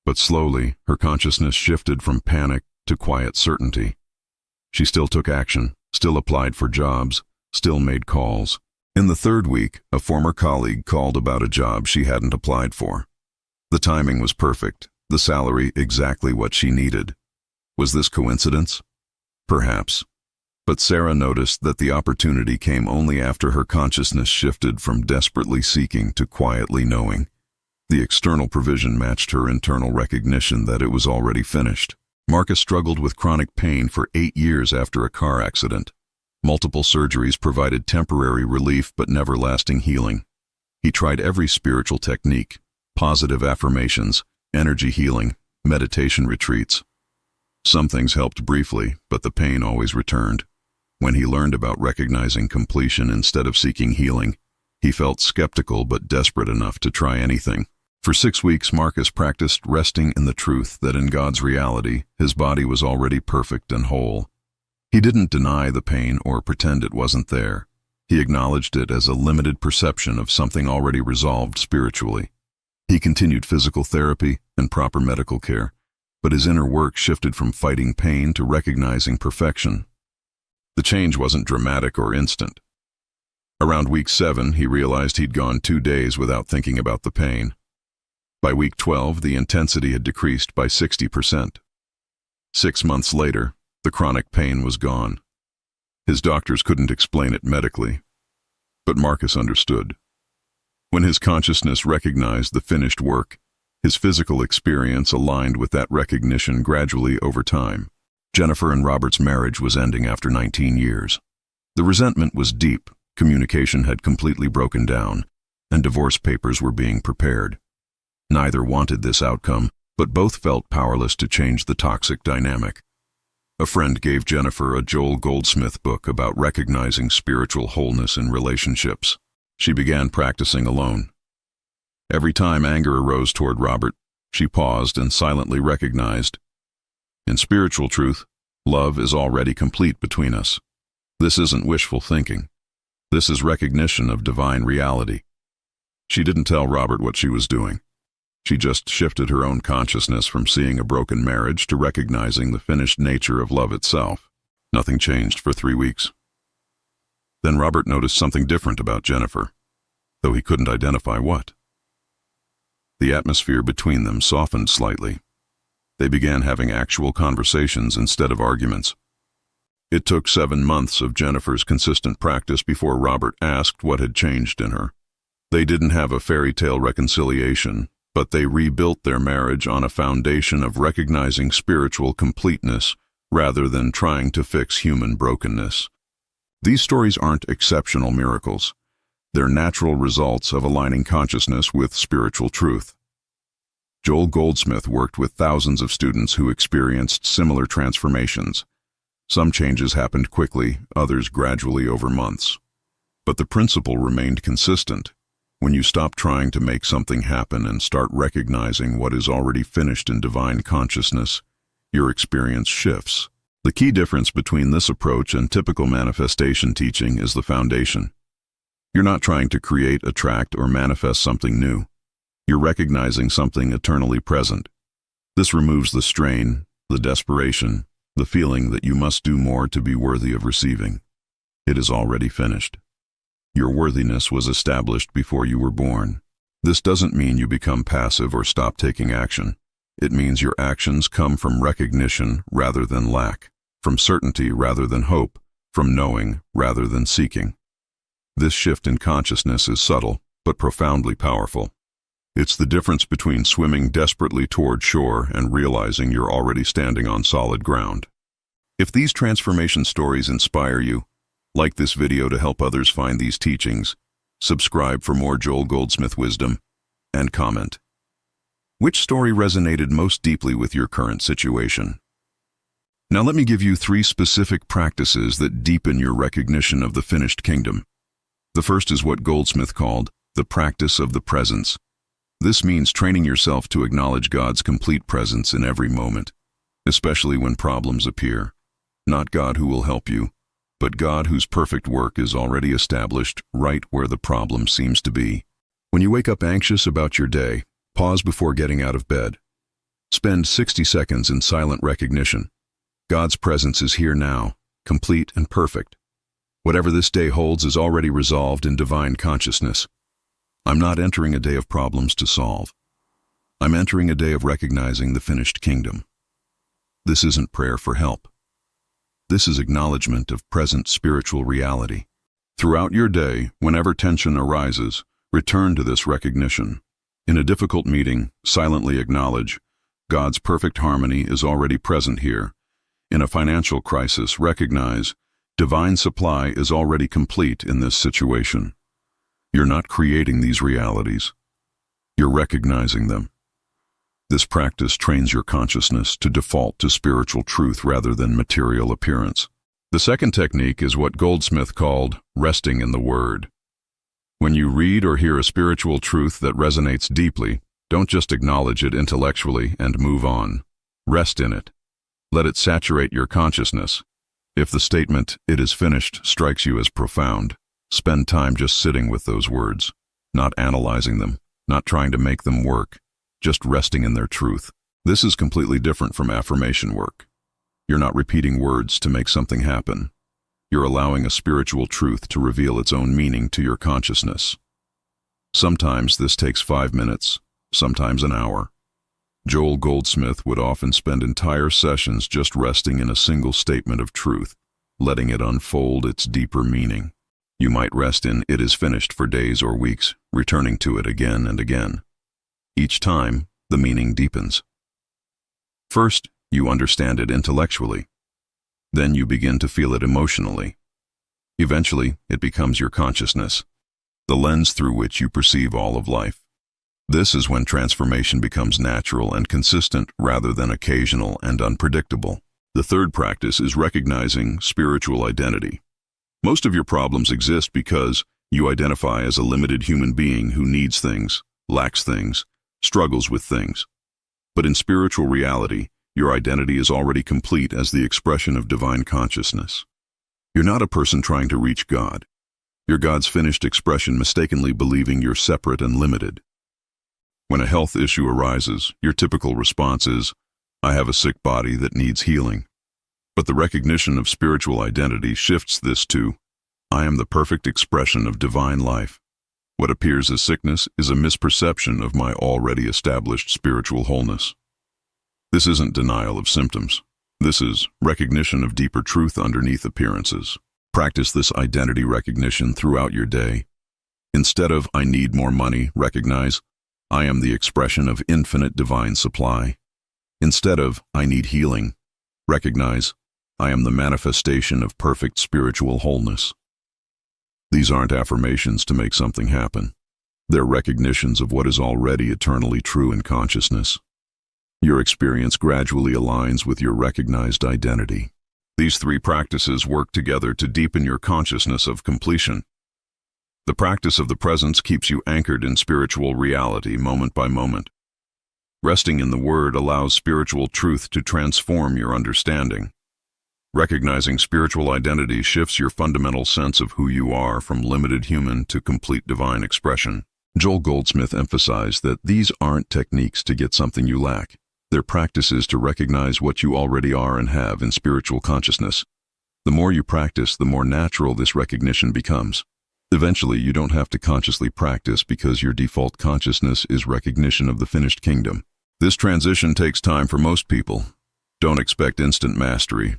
But slowly, her consciousness shifted from panic to quiet certainty. She still took action, still applied for jobs, still made calls. In the 3rd week, a former colleague called about a job she hadn't applied for. The timing was perfect, the salary exactly what she needed. Was this coincidence? Perhaps. But Sarah noticed that the opportunity came only after her consciousness shifted from desperately seeking to quietly knowing. The external provision matched her internal recognition that it was already finished. Marcus struggled with chronic pain for 8 years after a car accident. Multiple surgeries provided temporary relief but never lasting healing. He tried every spiritual technique, positive affirmations, energy healing, meditation retreats. Some things helped briefly, but the pain always returned. When he learned about recognizing completion instead of seeking healing, he felt skeptical but desperate enough to try anything. For 6 weeks, Marcus practiced resting in the truth that in God's reality, his body was already perfect and whole. He didn't deny the pain or pretend it wasn't there. He acknowledged it as a limited perception of something already resolved spiritually. He continued physical therapy and proper medical care, but his inner work shifted from fighting pain to recognizing perfection. The change wasn't dramatic or instant. Around week 7, he realized he'd gone 2 days without thinking about the pain. By week 12, the intensity had decreased by 60%. 6 months later, the chronic pain was gone. His doctors couldn't explain it medically, but Marcus understood. When his consciousness recognized the finished work, his physical experience aligned with that recognition gradually over time. Jennifer and Robert's marriage was ending after 19 years. The resentment was deep, communication had completely broken down, and divorce papers were being prepared. Neither wanted this outcome, but both felt powerless to change the toxic dynamic. A friend gave Jennifer a Joel Goldsmith book about recognizing spiritual wholeness in relationships. She began practicing alone. Every time anger arose toward Robert, she paused and silently recognized. In spiritual truth, Love is already complete between us. This isn't wishful thinking. This is recognition of divine reality. She didn't tell Robert what she was doing. She just shifted her own consciousness from seeing a broken marriage to recognizing the finished nature of love itself. Nothing changed for 3 weeks. Then Robert noticed something different about Jennifer, though he couldn't identify what. The atmosphere between them softened slightly. They began having actual conversations instead of arguments. It took 7 months of Jennifer's consistent practice before Robert asked what had changed in her. They didn't have a fairy tale reconciliation, but they rebuilt their marriage on a foundation of recognizing spiritual completeness rather than trying to fix human brokenness. These stories aren't exceptional miracles. They're natural results of aligning consciousness with spiritual truth. Joel Goldsmith worked with thousands of students who experienced similar transformations. Some changes happened quickly, others gradually over months. But the principle remained consistent. When you stop trying to make something happen and start recognizing what is already finished in divine consciousness, your experience shifts. The key difference between this approach and typical manifestation teaching is the foundation. You're not trying to create, attract, or manifest something new. You're recognizing something eternally present. This removes the strain, the desperation, the feeling that you must do more to be worthy of receiving. It is already finished. Your worthiness was established before you were born. This doesn't mean you become passive or stop taking action. It means your actions come from recognition rather than lack, from certainty rather than hope, from knowing rather than seeking. This shift in consciousness is subtle, but profoundly powerful. It's the difference between swimming desperately toward shore and realizing you're already standing on solid ground. If these transformation stories inspire you, like this video to help others find these teachings, subscribe for more Joel Goldsmith wisdom, and comment. Which story resonated most deeply with your current situation? Now let me give you 3 specific practices that deepen your recognition of the finished kingdom. The first is what Goldsmith called the practice of the presence. This means training yourself to acknowledge God's complete presence in every moment, especially when problems appear. Not God who will help you, but God whose perfect work is already established right where the problem seems to be. When you wake up anxious about your day, pause before getting out of bed. Spend 60 seconds in silent recognition. God's presence is here now, complete and perfect. Whatever this day holds is already resolved in divine consciousness. I'm not entering a day of problems to solve. I'm entering a day of recognizing the finished kingdom. This isn't prayer for help. This is acknowledgement of present spiritual reality. Throughout your day, whenever tension arises, return to this recognition. In a difficult meeting, silently acknowledge, God's perfect harmony is already present here. In a financial crisis, recognize, divine supply is already complete in this situation. You're not creating these realities. You're recognizing them. This practice trains your consciousness to default to spiritual truth rather than material appearance. The second technique is what Goldsmith called resting in the Word. When you read or hear a spiritual truth that resonates deeply, don't just acknowledge it intellectually and move on. Rest in it. Let it saturate your consciousness. If the statement, "It is finished," strikes you as profound, spend time just sitting with those words, not analyzing them, not trying to make them work, just resting in their truth. This is completely different from affirmation work. You're not repeating words to make something happen. You're allowing a spiritual truth to reveal its own meaning to your consciousness. Sometimes this takes 5 minutes, sometimes an hour. Joel Goldsmith would often spend entire sessions just resting in a single statement of truth, letting it unfold its deeper meaning. You might rest in "It is finished" for days or weeks, returning to it again and again. Each time, the meaning deepens. First, you understand it intellectually. Then you begin to feel it emotionally. Eventually, it becomes your consciousness, the lens through which you perceive all of life. This is when transformation becomes natural and consistent rather than occasional and unpredictable. The third practice is recognizing spiritual identity. Most of your problems exist because you identify as a limited human being who needs things, lacks things, struggles with things. But in spiritual reality, Your identity is already complete as the expression of divine consciousness. You're not a person trying to reach God. You're God's finished expression, mistakenly believing you're separate and limited. When a health issue arises, your typical response is, "I have a sick body that needs healing." But the recognition of spiritual identity shifts this to, "I am the perfect expression of divine life. What appears as sickness is a misperception of my already established spiritual wholeness." This isn't denial of symptoms. This is recognition of deeper truth underneath appearances. Practice this identity recognition throughout your day. Instead of "I need more money," recognize, "I am the expression of infinite divine supply." Instead of "I need healing," recognize, "I am the manifestation of perfect spiritual wholeness." These aren't affirmations to make something happen. They're recognitions of what is already eternally true in consciousness. Your experience gradually aligns with your recognized identity. These three practices work together to deepen your consciousness of completion. The practice of the presence keeps you anchored in spiritual reality moment by moment. Resting in the Word allows spiritual truth to transform your understanding. Recognizing spiritual identity shifts your fundamental sense of who you are from limited human to complete divine expression. Joel Goldsmith emphasized that these aren't techniques to get something you lack. They're practices to recognize what you already are and have in spiritual consciousness. The more you practice, the more natural this recognition becomes. Eventually, you don't have to consciously practice because your default consciousness is recognition of the finished kingdom. This transition takes time for most people. Don't expect instant mastery.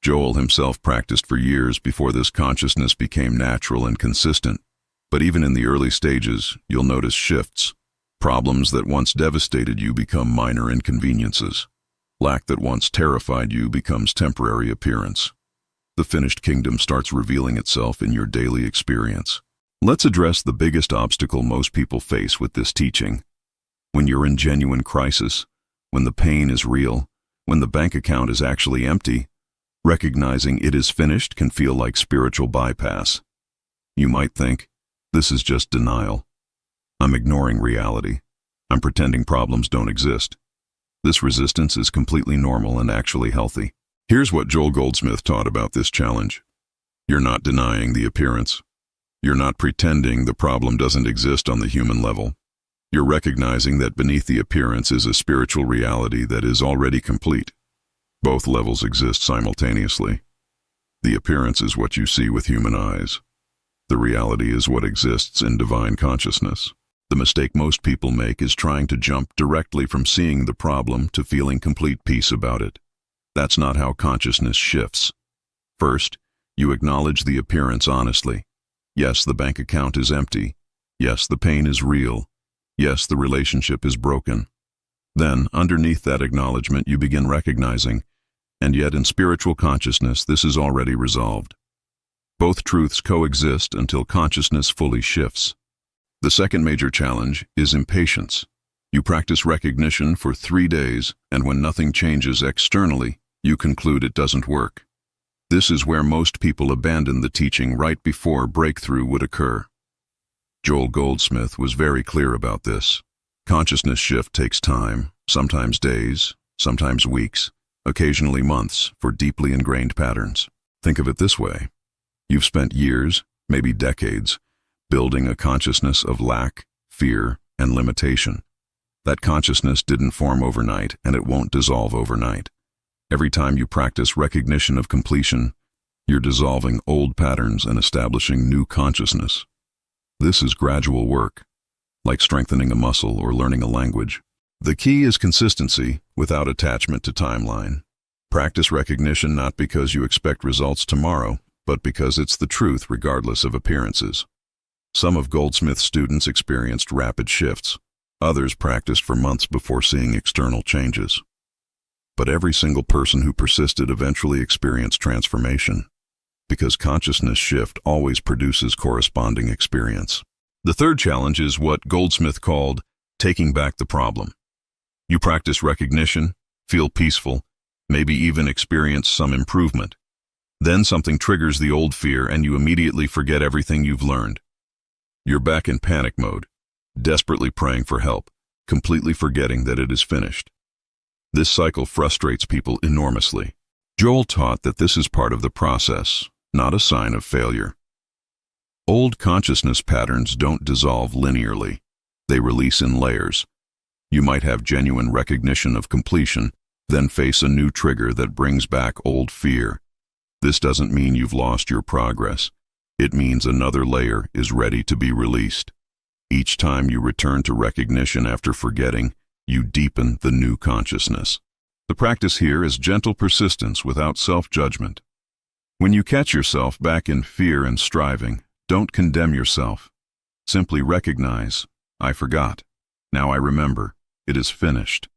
Joel himself practiced for years before this consciousness became natural and consistent. But even in the early stages, you'll notice shifts. Problems that once devastated you become minor inconveniences. Lack that once terrified you becomes temporary appearance. The finished kingdom starts revealing itself in your daily experience. Let's address the biggest obstacle most people face with this teaching. When you're in genuine crisis, when the pain is real, when the bank account is actually empty, recognizing it is finished can feel like spiritual bypass. You might think, this is just denial. I'm ignoring reality. I'm pretending problems don't exist. This resistance is completely normal and actually healthy. Here's what Joel Goldsmith taught about this challenge. You're not denying the appearance. You're not pretending the problem doesn't exist on the human level. You're recognizing that beneath the appearance is a spiritual reality that is already complete. Both levels exist simultaneously. The appearance is what you see with human eyes. The reality is what exists in divine consciousness. The mistake most people make is trying to jump directly from seeing the problem to feeling complete peace about it. That's not how consciousness shifts. First, you acknowledge the appearance honestly. Yes, the bank account is empty. Yes, the pain is real. Yes, the relationship is broken. Then, underneath that acknowledgement, you begin recognizing, and yet in spiritual consciousness, this is already resolved. Both truths coexist until consciousness fully shifts. The second major challenge is impatience. You practice recognition for 3 days, and when nothing changes externally, you conclude it doesn't work. This is where most people abandon the teaching right before breakthrough would occur. Joel Goldsmith was very clear about this. Consciousness shift takes time, sometimes days, sometimes weeks, occasionally months, for deeply ingrained patterns. Think of it this way. You've spent years, maybe decades, building a consciousness of lack, fear, and limitation. That consciousness didn't form overnight, and it won't dissolve overnight. Every time you practice recognition of completion, you're dissolving old patterns and establishing new consciousness. This is gradual work, like strengthening a muscle or learning a language. The key is consistency without attachment to timeline. Practice recognition not because you expect results tomorrow, but because it's the truth regardless of appearances. Some of Goldsmith's students experienced rapid shifts. Others practiced for months before seeing external changes. But every single person who persisted eventually experienced transformation, because consciousness shift always produces corresponding experience. The third challenge is what Goldsmith called taking back the problem. You practice recognition, feel peaceful, maybe even experience some improvement. Then something triggers the old fear and you immediately forget everything you've learned. You're back in panic mode, desperately praying for help, completely forgetting that it is finished. This cycle frustrates people enormously. Joel taught that this is part of the process, not a sign of failure. Old consciousness patterns don't dissolve linearly. They release in layers. You might have genuine recognition of completion, then face a new trigger that brings back old fear. This doesn't mean you've lost your progress. It means another layer is ready to be released. Each time you return to recognition after forgetting, you deepen the new consciousness. The practice here is gentle persistence without self-judgment. When you catch yourself back in fear and striving, don't condemn yourself. Simply recognize, I forgot. Now I remember. It is finished.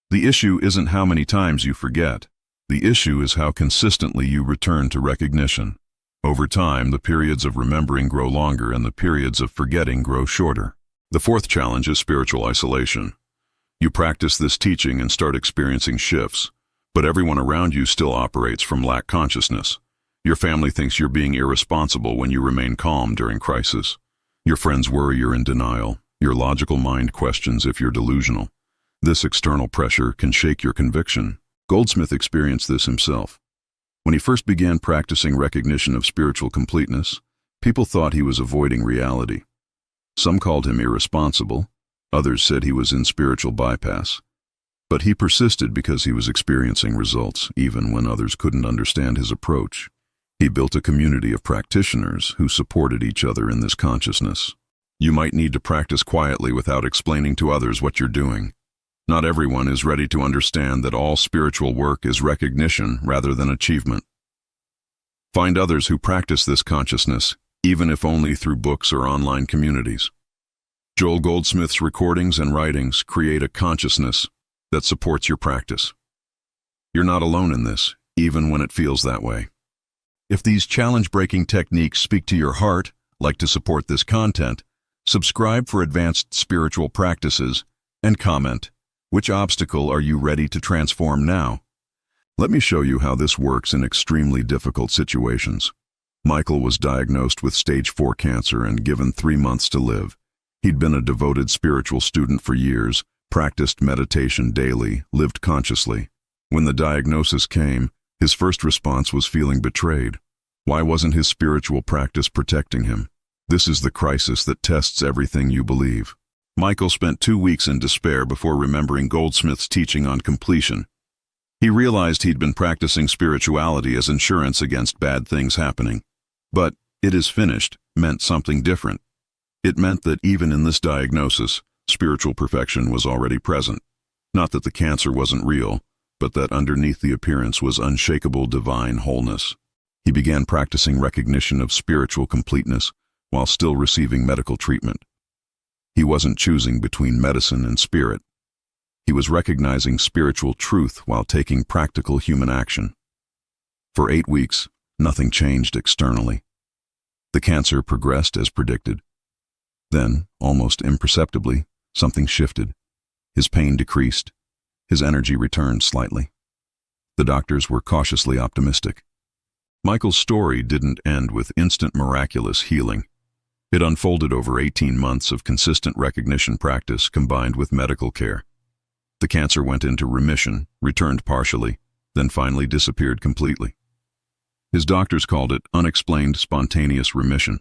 The issue isn't how many times you forget. The issue is how consistently you return to recognition. Over time, the periods of remembering grow longer and the periods of forgetting grow shorter. The fourth challenge is spiritual isolation. You practice this teaching and start experiencing shifts, but everyone around you still operates from lack consciousness. Your family thinks you're being irresponsible when you remain calm during crisis. Your friends worry you're in denial. Your logical mind questions if you're delusional. This external pressure can shake your conviction. Goldsmith experienced this himself. When he first began practicing recognition of spiritual completeness, people thought he was avoiding reality. Some called him irresponsible. Others said he was in spiritual bypass. But he persisted because he was experiencing results, even when others couldn't understand his approach. He built a community of practitioners who supported each other in this consciousness. You might need to practice quietly without explaining to others what you're doing. Not everyone is ready to understand that all spiritual work is recognition rather than achievement. Find others who practice this consciousness, even if only through books or online communities. Joel Goldsmith's recordings and writings create a consciousness that supports your practice. You're not alone in this, even when it feels that way. If these challenge-breaking techniques speak to your heart, like to support this content, subscribe for advanced spiritual practices, and comment, which obstacle are you ready to transform now? Let me show you how this works in extremely difficult situations. Michael was diagnosed with stage 4 cancer and given 3 months to live. He'd been a devoted spiritual student for years, practiced meditation daily, lived consciously. When the diagnosis came, his first response was feeling betrayed. Why wasn't his spiritual practice protecting him? This is the crisis that tests everything you believe. Michael spent 2 weeks in despair before remembering Goldsmith's teaching on completion. He realized he'd been practicing spirituality as insurance against bad things happening. But "it is finished" meant something different. It meant that even in this diagnosis, spiritual perfection was already present. Not that the cancer wasn't real, but that underneath the appearance was unshakable divine wholeness. He began practicing recognition of spiritual completeness while still receiving medical treatment. He wasn't choosing between medicine and spirit. He was recognizing spiritual truth while taking practical human action. For 8 weeks, nothing changed externally. The cancer progressed as predicted. Then, almost imperceptibly, something shifted. His pain decreased. His energy returned slightly. The doctors were cautiously optimistic. Michael's story didn't end with instant miraculous healing. It unfolded over 18 months of consistent recognition practice combined with medical care. The cancer went into remission, returned partially, then finally disappeared completely. His doctors called it unexplained spontaneous remission,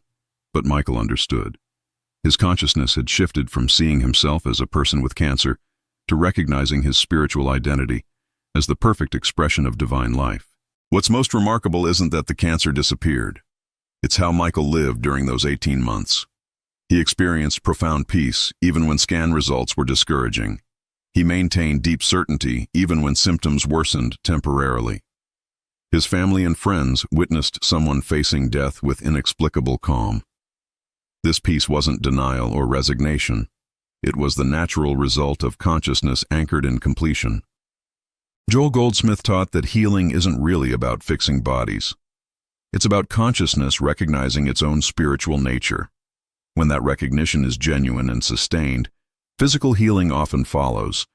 but Michael understood. His consciousness had shifted from seeing himself as a person with cancer to recognizing his spiritual identity as the perfect expression of divine life. What's most remarkable isn't that the cancer disappeared. It's how Michael lived during those 18 months. He experienced profound peace even when scan results were discouraging. He maintained deep certainty even when symptoms worsened temporarily. His family and friends witnessed someone facing death with inexplicable calm. This peace wasn't denial or resignation. It was the natural result of consciousness anchored in completion. Joel Goldsmith taught that healing isn't really about fixing bodies. It's about consciousness recognizing its own spiritual nature. When that recognition is genuine and sustained, physical healing often follows,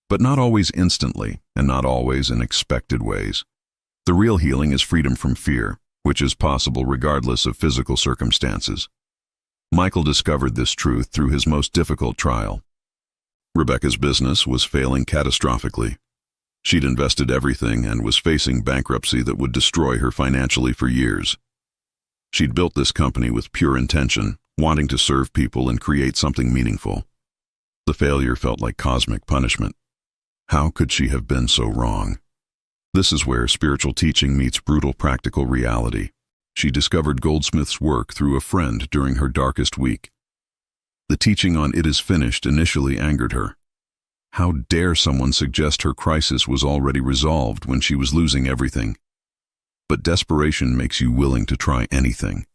but not always instantly and not always in expected ways. The real healing is freedom from fear, which is possible regardless of physical circumstances. Michael discovered this truth through his most difficult trial. Rebecca's business was failing catastrophically. She'd invested everything and was facing bankruptcy that would destroy her financially for years. She'd built this company with pure intention, wanting to serve people and create something meaningful. The failure felt like cosmic punishment. How could she have been so wrong? This is where spiritual teaching meets brutal practical reality. She discovered Goldsmith's work through a friend during her darkest week. The teaching on "it is finished" initially angered her. How dare someone suggest her crisis was already resolved when she was losing everything? But desperation makes you willing to try anything.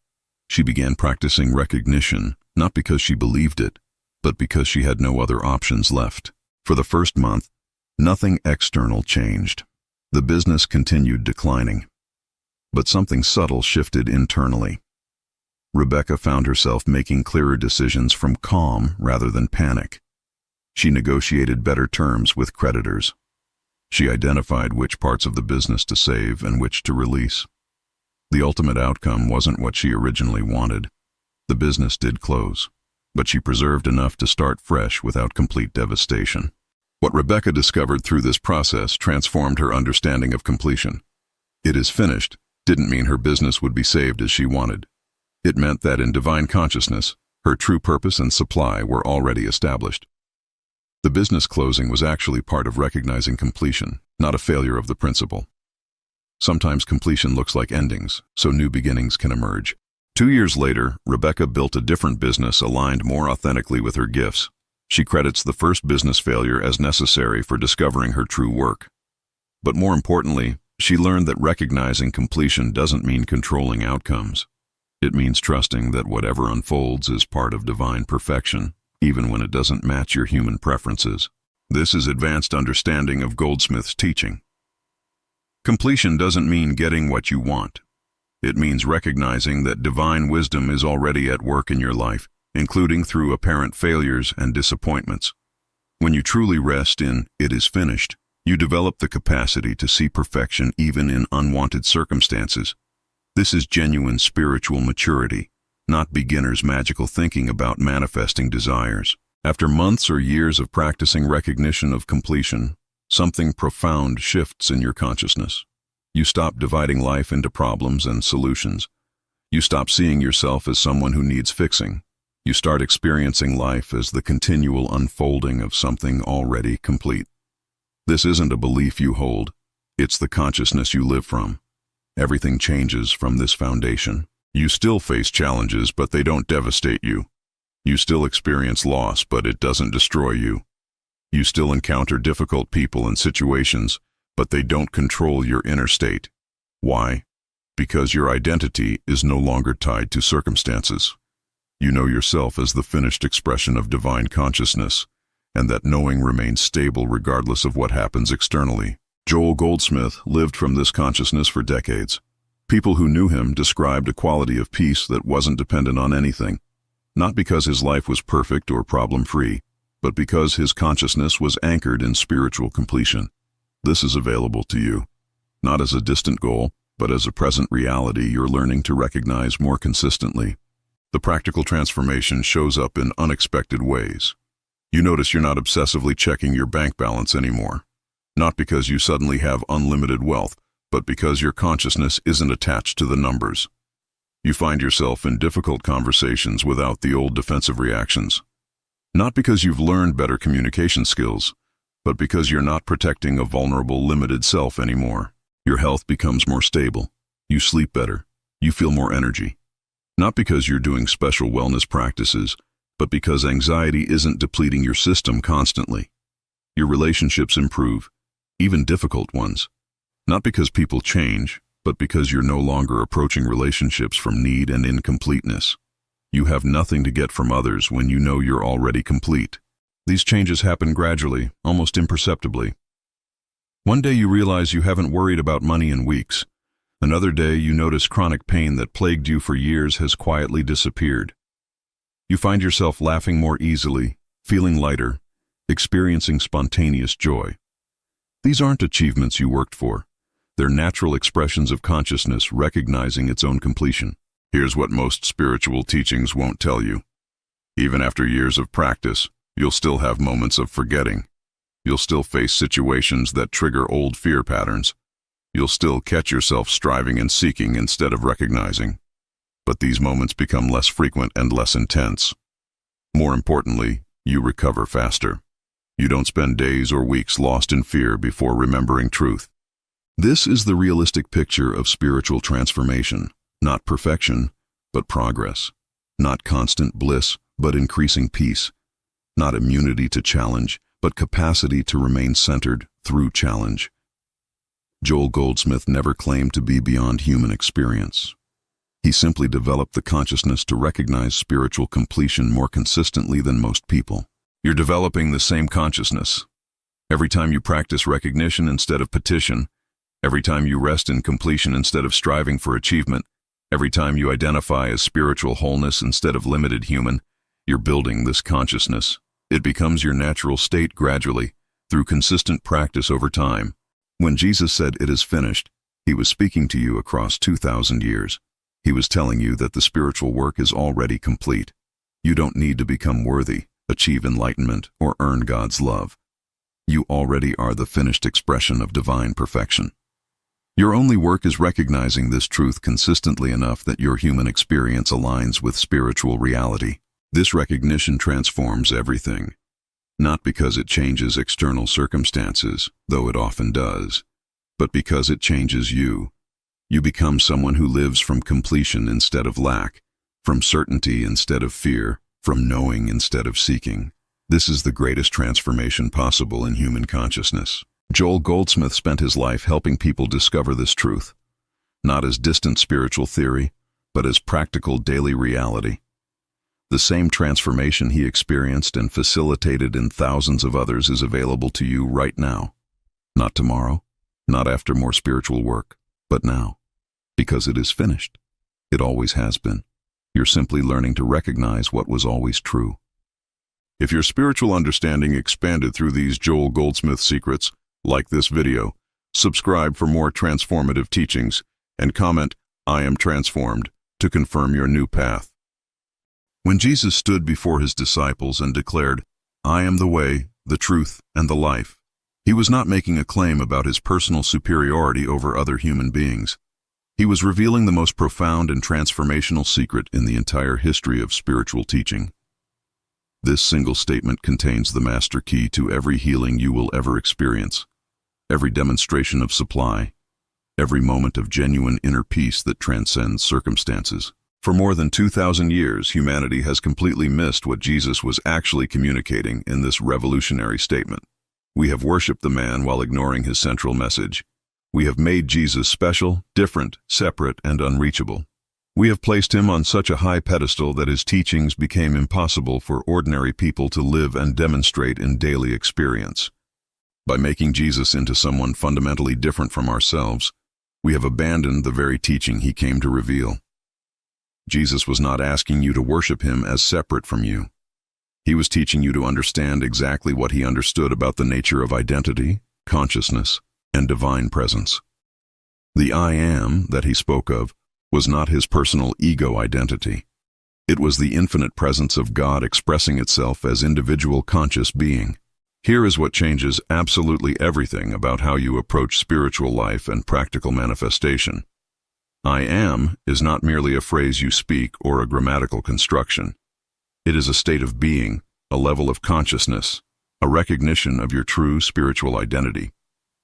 She began practicing recognition, not because she believed it, but because she had no other options left. For the first month, nothing external changed. The business continued declining. But something subtle shifted internally. Rebecca found herself making clearer decisions from calm rather than panic. She negotiated better terms with creditors. She identified which parts of the business to save and which to release. The ultimate outcome wasn't what she originally wanted. The business did close, but she preserved enough to start fresh without complete devastation. What Rebecca discovered through this process transformed her understanding of completion. "It is finished" didn't mean her business would be saved as she wanted. It meant that in divine consciousness, her true purpose and supply were already established. The business closing was actually part of recognizing completion, not a failure of the principle. Sometimes completion looks like endings, so new beginnings can emerge. 2 years later, Rebecca built a different business aligned more authentically with her gifts. She credits the first business failure as necessary for discovering her true work. But more importantly, she learned that recognizing completion doesn't mean controlling outcomes. It means trusting that whatever unfolds is part of divine perfection, even when it doesn't match your human preferences. This is advanced understanding of Goldsmith's teaching. Completion doesn't mean getting what you want. It means recognizing that divine wisdom is already at work in your life, including through apparent failures and disappointments. When you truly rest in "it is finished," you develop the capacity to see perfection even in unwanted circumstances. This is genuine spiritual maturity, not beginner's magical thinking about manifesting desires. After months or years of practicing recognition of completion, something profound shifts in your consciousness. You stop dividing life into problems and solutions. You stop seeing yourself as someone who needs fixing. You start experiencing life as the continual unfolding of something already complete. This isn't a belief you hold, it's the consciousness you live from. Everything changes from this foundation. You still face challenges, but they don't devastate you. You still experience loss, but it doesn't destroy you. You still encounter difficult people and situations, but they don't control your inner state. Why? Because your identity is no longer tied to circumstances. You know yourself as the finished expression of divine consciousness, and that knowing remains stable regardless of what happens externally. Joel Goldsmith lived from this consciousness for decades. People who knew him described a quality of peace that wasn't dependent on anything, not because his life was perfect or problem-free, but because his consciousness was anchored in spiritual completion. This is available to you, not as a distant goal, but as a present reality you're learning to recognize more consistently. The practical transformation shows up in unexpected ways. You notice you're not obsessively checking your bank balance anymore, not because you suddenly have unlimited wealth, but because your consciousness isn't attached to the numbers. You find yourself in difficult conversations without the old defensive reactions. Not because you've learned better communication skills, but because you're not protecting a vulnerable, limited self anymore. Your health becomes more stable. You sleep better. You feel more energy. Not because you're doing special wellness practices, but because anxiety isn't depleting your system constantly. Your relationships improve, even difficult ones. Not because people change, but because you're no longer approaching relationships from need and incompleteness. You have nothing to get from others when you know you're already complete. These changes happen gradually, almost imperceptibly. One day you realize you haven't worried about money in weeks. Another day you notice chronic pain that plagued you for years has quietly disappeared. You find yourself laughing more easily, feeling lighter, experiencing spontaneous joy. These aren't achievements you worked for. They're natural expressions of consciousness recognizing its own completion. Here's what most spiritual teachings won't tell you. Even after years of practice, you'll still have moments of forgetting. You'll still face situations that trigger old fear patterns. You'll still catch yourself striving and seeking instead of recognizing. But these moments become less frequent and less intense. More importantly, you recover faster. You don't spend days or weeks lost in fear before remembering truth. This is the realistic picture of spiritual transformation, not perfection, but progress. Not constant bliss, but increasing peace. Not immunity to challenge, but capacity to remain centered through challenge. Joel Goldsmith never claimed to be beyond human experience. He simply developed the consciousness to recognize spiritual completion more consistently than most people. You're developing the same consciousness. Every time you practice recognition instead of petition, every time you rest in completion instead of striving for achievement, every time you identify as spiritual wholeness instead of limited human, you're building this consciousness. It becomes your natural state gradually, through consistent practice over time. When Jesus said, "It is finished," he was speaking to you across 2,000 years. He was telling you that the spiritual work is already complete. You don't need to become worthy, achieve enlightenment, or earn God's love. You already are the finished expression of divine perfection. Your only work is recognizing this truth consistently enough that your human experience aligns with spiritual reality. This recognition transforms everything, not because it changes external circumstances, though it often does, but because it changes you. You become someone who lives from completion instead of lack, from certainty instead of fear, from knowing instead of seeking. This is the greatest transformation possible in human consciousness. Joel Goldsmith spent his life helping people discover this truth, not as distant spiritual theory, but as practical daily reality. The same transformation he experienced and facilitated in thousands of others is available to you right now. Not tomorrow, not after more spiritual work, but now. Because it is finished. It always has been. You're simply learning to recognize what was always true. If your spiritual understanding expanded through these Joel Goldsmith secrets, like this video, subscribe for more transformative teachings, and comment, "I am transformed," to confirm your new path. When Jesus stood before his disciples and declared, "I am the way, the truth, and the life," he was not making a claim about his personal superiority over other human beings. He was revealing the most profound and transformational secret in the entire history of spiritual teaching. This single statement contains the master key to every healing you will ever experience, every demonstration of supply, every moment of genuine inner peace that transcends circumstances. For more than 2,000 years, humanity has completely missed what Jesus was actually communicating in this revolutionary statement. We have worshipped the man while ignoring his central message. We have made Jesus special, different, separate, and unreachable. We have placed him on such a high pedestal that his teachings became impossible for ordinary people to live and demonstrate in daily experience. By making Jesus into someone fundamentally different from ourselves, we have abandoned the very teaching he came to reveal. Jesus was not asking you to worship him as separate from you. He was teaching you to understand exactly what he understood about the nature of identity, consciousness, and divine presence. The I am that he spoke of was not his personal ego identity. It was the infinite presence of God expressing itself as individual conscious being. Here is what changes absolutely everything about how you approach spiritual life and practical manifestation. I am is not merely a phrase you speak or a grammatical construction. It is a state of being, a level of consciousness, a recognition of your true spiritual identity.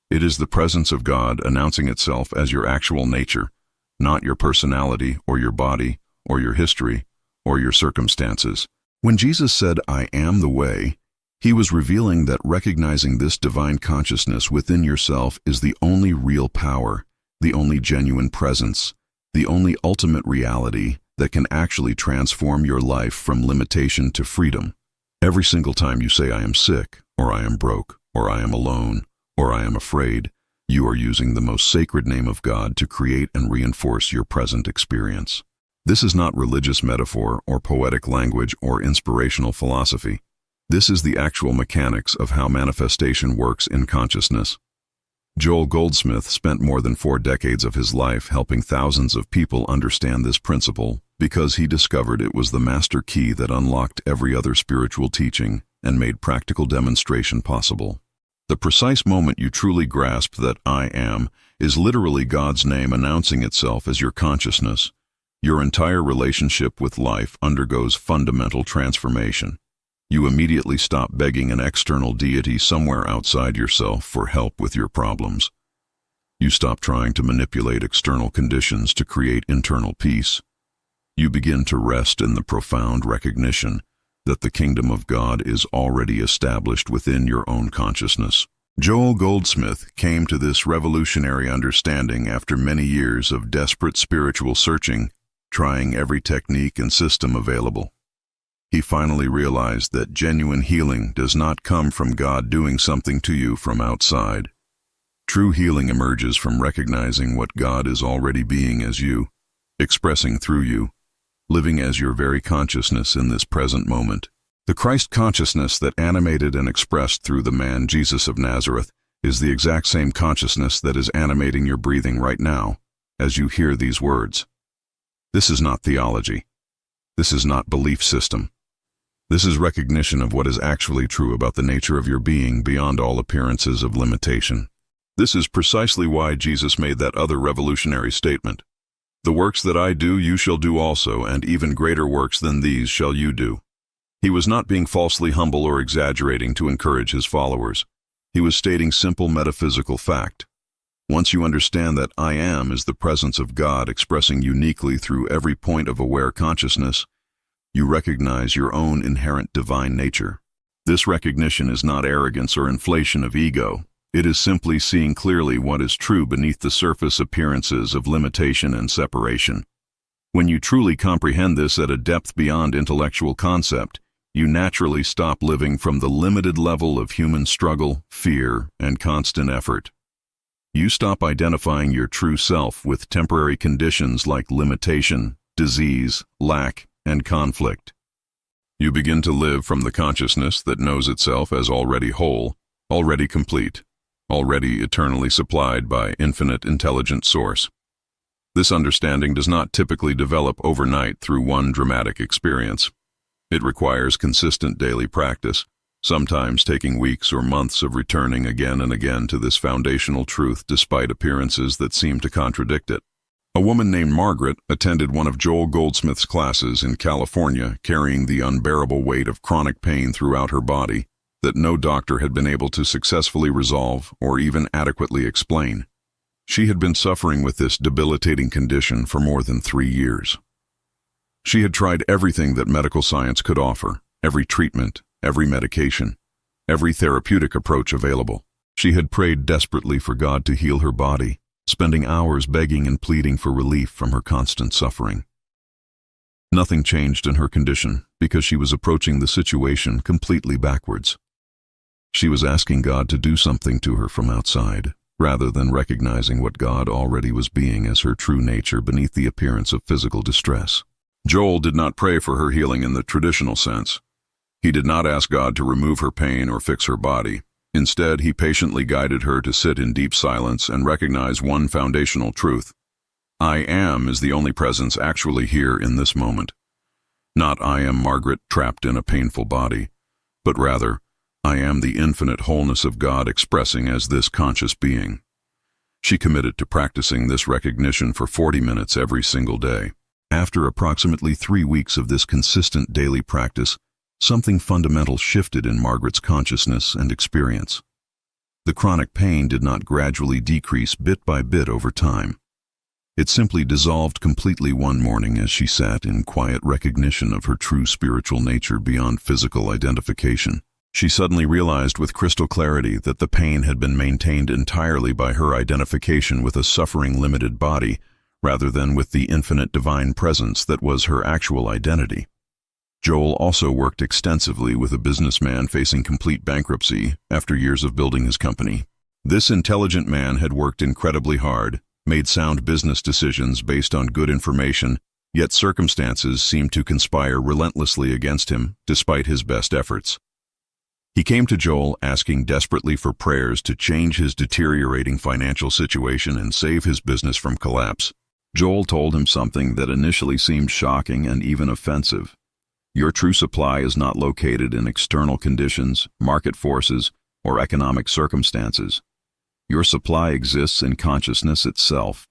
It is the presence of God announcing itself as your actual nature, not your personality or your body or your history or your circumstances. When Jesus said, "I am the way," he was revealing that recognizing this divine consciousness within yourself is the only real power, the only genuine presence, the only ultimate reality that can actually transform your life from limitation to freedom. Every single time you say, "I am sick," or "I am broke," or "I am alone," or "I am afraid," you are using the most sacred name of God to create and reinforce your present experience. This is not religious metaphor or poetic language or inspirational philosophy. This is the actual mechanics of how manifestation works in consciousness. Joel Goldsmith spent more than 4 decades of his life helping thousands of people understand this principle because he discovered it was the master key that unlocked every other spiritual teaching and made practical demonstration possible. The precise moment you truly grasp that I am is literally God's name announcing itself as your consciousness. Your entire relationship with life undergoes fundamental transformation. You immediately stop begging an external deity somewhere outside yourself for help with your problems. You stop trying to manipulate external conditions to create internal peace. You begin to rest in the profound recognition that the kingdom of God is already established within your own consciousness. Joel Goldsmith came to this revolutionary understanding after many years of desperate spiritual searching, trying every technique and system available. He finally realized that genuine healing does not come from God doing something to you from outside. True healing emerges from recognizing what God is already being as you, expressing through you, living as your very consciousness in this present moment. The Christ consciousness that animated and expressed through the man Jesus of Nazareth is the exact same consciousness that is animating your breathing right now as you hear these words. This is not theology. This is not belief system. This is recognition of what is actually true about the nature of your being beyond all appearances of limitation. This is precisely why Jesus made that other revolutionary statement. The works that I do, you shall do also, and even greater works than these shall you do. He was not being falsely humble or exaggerating to encourage his followers. He was stating simple metaphysical fact. Once you understand that I am is the presence of God expressing uniquely through every point of aware consciousness, you recognize your own inherent divine nature. This recognition is not arrogance or inflation of ego. It is simply seeing clearly what is true beneath the surface appearances of limitation and separation. When you truly comprehend this at a depth beyond intellectual concept, you naturally stop living from the limited level of human struggle, fear, and constant effort. You stop identifying your true self with temporary conditions like limitation, disease, lack, and conflict. You begin to live from the consciousness that knows itself as already whole, already complete, already eternally supplied by infinite intelligent source. This understanding does not typically develop overnight through one dramatic experience. It requires consistent daily practice, sometimes taking weeks or months of returning again and again to this foundational truth despite appearances that seem to contradict it. A woman named Margaret attended one of Joel Goldsmith's classes in California, carrying the unbearable weight of chronic pain throughout her body that no doctor had been able to successfully resolve or even adequately explain. She had been suffering with this debilitating condition for more than 3 years. She had tried everything that medical science could offer, every treatment, every medication, every therapeutic approach available. She had prayed desperately for God to heal her body, spending hours begging and pleading for relief from her constant suffering. Nothing changed in her condition because she was approaching the situation completely backwards. She was asking God to do something to her from outside, rather than recognizing what God already was being as her true nature beneath the appearance of physical distress. Joel did not pray for her healing in the traditional sense. He did not ask God to remove her pain or fix her body. Instead, he patiently guided her to sit in deep silence and recognize one foundational truth. I am is the only presence actually here in this moment. Not I am Margaret trapped in a painful body, but rather, I am the infinite wholeness of God expressing as this conscious being. She committed to practicing this recognition for 40 minutes every single day. After approximately 3 weeks of this consistent daily practice, something fundamental shifted in Margaret's consciousness and experience. The chronic pain did not gradually decrease bit by bit over time. It simply dissolved completely one morning as she sat in quiet recognition of her true spiritual nature beyond physical identification. She suddenly realized with crystal clarity that the pain had been maintained entirely by her identification with a suffering limited body, rather than with the infinite divine presence that was her actual identity. Joel also worked extensively with a businessman facing complete bankruptcy after years of building his company. This intelligent man had worked incredibly hard, made sound business decisions based on good information, yet circumstances seemed to conspire relentlessly against him despite his best efforts. He came to Joel asking desperately for prayers to change his deteriorating financial situation and save his business from collapse. Joel told him something that initially seemed shocking and even offensive. Your true supply is not located in external conditions, market forces, or economic circumstances. Your supply exists in consciousness itself.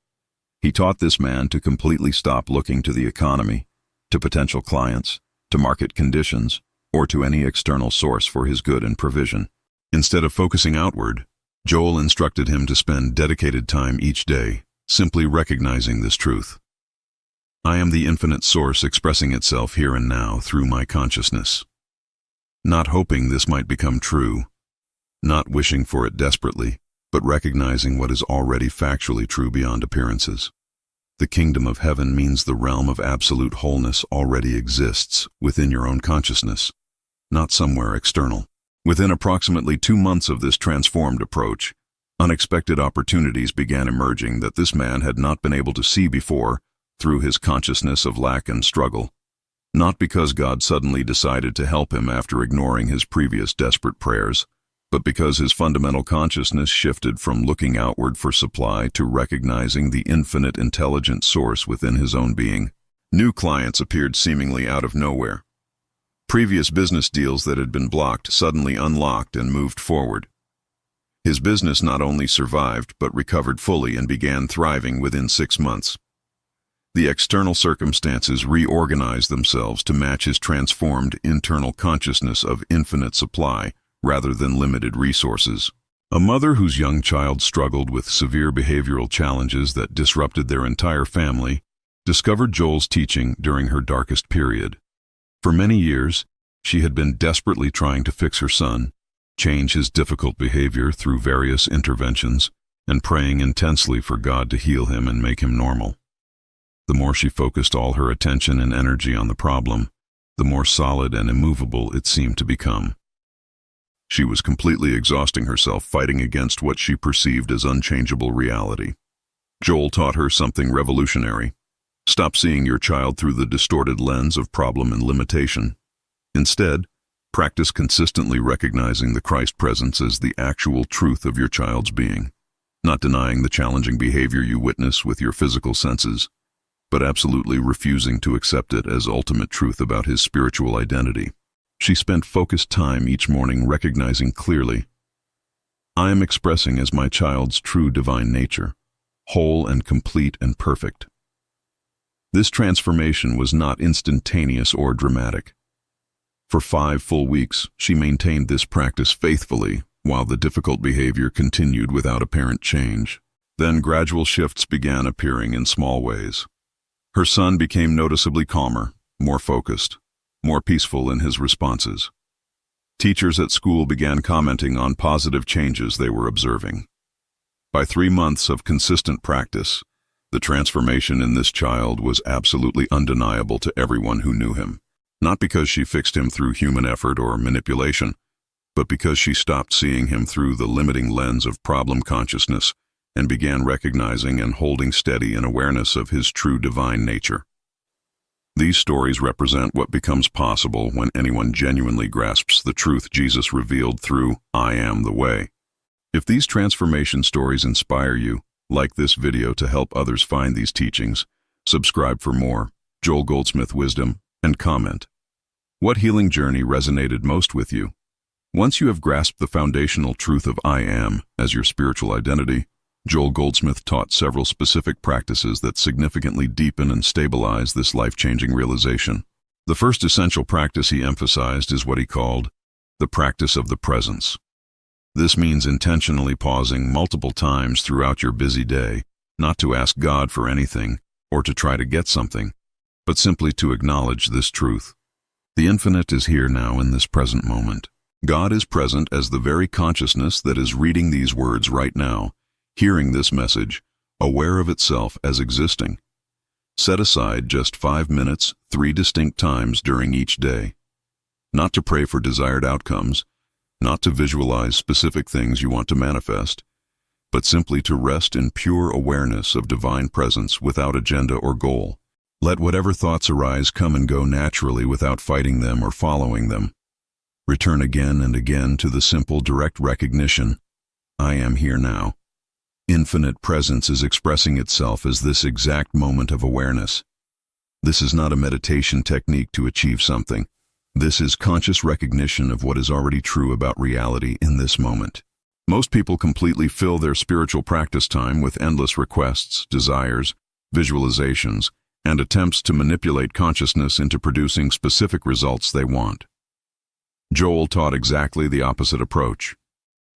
He taught this man to completely stop looking to the economy, to potential clients, to market conditions, or to any external source for his good and provision. Instead of focusing outward, Joel instructed him to spend dedicated time each day, simply recognizing this truth. I am the infinite source expressing itself here and now through my consciousness. Not hoping this might become true, not wishing for it desperately, but recognizing what is already factually true beyond appearances. The kingdom of heaven means the realm of absolute wholeness already exists within your own consciousness, not somewhere external. Within approximately 2 months of this transformed approach, unexpected opportunities began emerging that this man had not been able to see before through his consciousness of lack and struggle. Not because God suddenly decided to help him after ignoring his previous desperate prayers, but because his fundamental consciousness shifted from looking outward for supply to recognizing the infinite intelligent source within his own being. New clients appeared seemingly out of nowhere. Previous business deals that had been blocked suddenly unlocked and moved forward. His business not only survived but recovered fully and began thriving within 6 months. The external circumstances reorganized themselves to match his transformed internal consciousness of infinite supply rather than limited resources. A mother whose young child struggled with severe behavioral challenges that disrupted their entire family discovered Joel's teaching during her darkest period. For many years, she had been desperately trying to fix her son, change his difficult behavior through various interventions, and praying intensely for God to heal him and make him normal. The more she focused all her attention and energy on the problem, the more solid and immovable it seemed to become. She was completely exhausting herself fighting against what she perceived as unchangeable reality. Joel taught her something revolutionary. Stop seeing your child through the distorted lens of problem and limitation. Instead, practice consistently recognizing the Christ presence as the actual truth of your child's being, not denying the challenging behavior you witness with your physical senses, but absolutely refusing to accept it as ultimate truth about his spiritual identity. She spent focused time each morning recognizing clearly, I am expressing as my child's true divine nature, whole and complete and perfect. This transformation was not instantaneous or dramatic. For 5 full weeks, she maintained this practice faithfully while the difficult behavior continued without apparent change. Then gradual shifts began appearing in small ways. Her son became noticeably calmer, more focused, more peaceful in his responses. Teachers at school began commenting on positive changes they were observing. By 3 months of consistent practice, the transformation in this child was absolutely undeniable to everyone who knew him, not because she fixed him through human effort or manipulation, but because she stopped seeing him through the limiting lens of problem consciousness and began recognizing and holding steady in awareness of his true divine nature. These stories represent what becomes possible when anyone genuinely grasps the truth Jesus revealed through I am the way. If these transformation stories inspire you, like this video to help others find these teachings, subscribe for more, Joel Goldsmith Wisdom, and comment. What healing journey resonated most with you? Once you have grasped the foundational truth of I am as your spiritual identity, Joel Goldsmith taught several specific practices that significantly deepen and stabilize this life-changing realization. The first essential practice he emphasized is what he called the practice of the presence. This means intentionally pausing multiple times throughout your busy day, not to ask God for anything or to try to get something, but simply to acknowledge this truth. The infinite is here now in this present moment. God is present as the very consciousness that is reading these words right now, hearing this message, aware of itself as existing. Set aside just 5 minutes, 3 distinct times during each day. Not to pray for desired outcomes, not to visualize specific things you want to manifest, but simply to rest in pure awareness of divine presence without agenda or goal. Let whatever thoughts arise come and go naturally without fighting them or following them. Return again and again to the simple, direct recognition, I am here now. Infinite presence is expressing itself as this exact moment of awareness. This is not a meditation technique to achieve something. This is conscious recognition of what is already true about reality in this moment. Most people completely fill their spiritual practice time with endless requests, desires, visualizations, and attempts to manipulate consciousness into producing specific results they want. Joel taught exactly the opposite approach.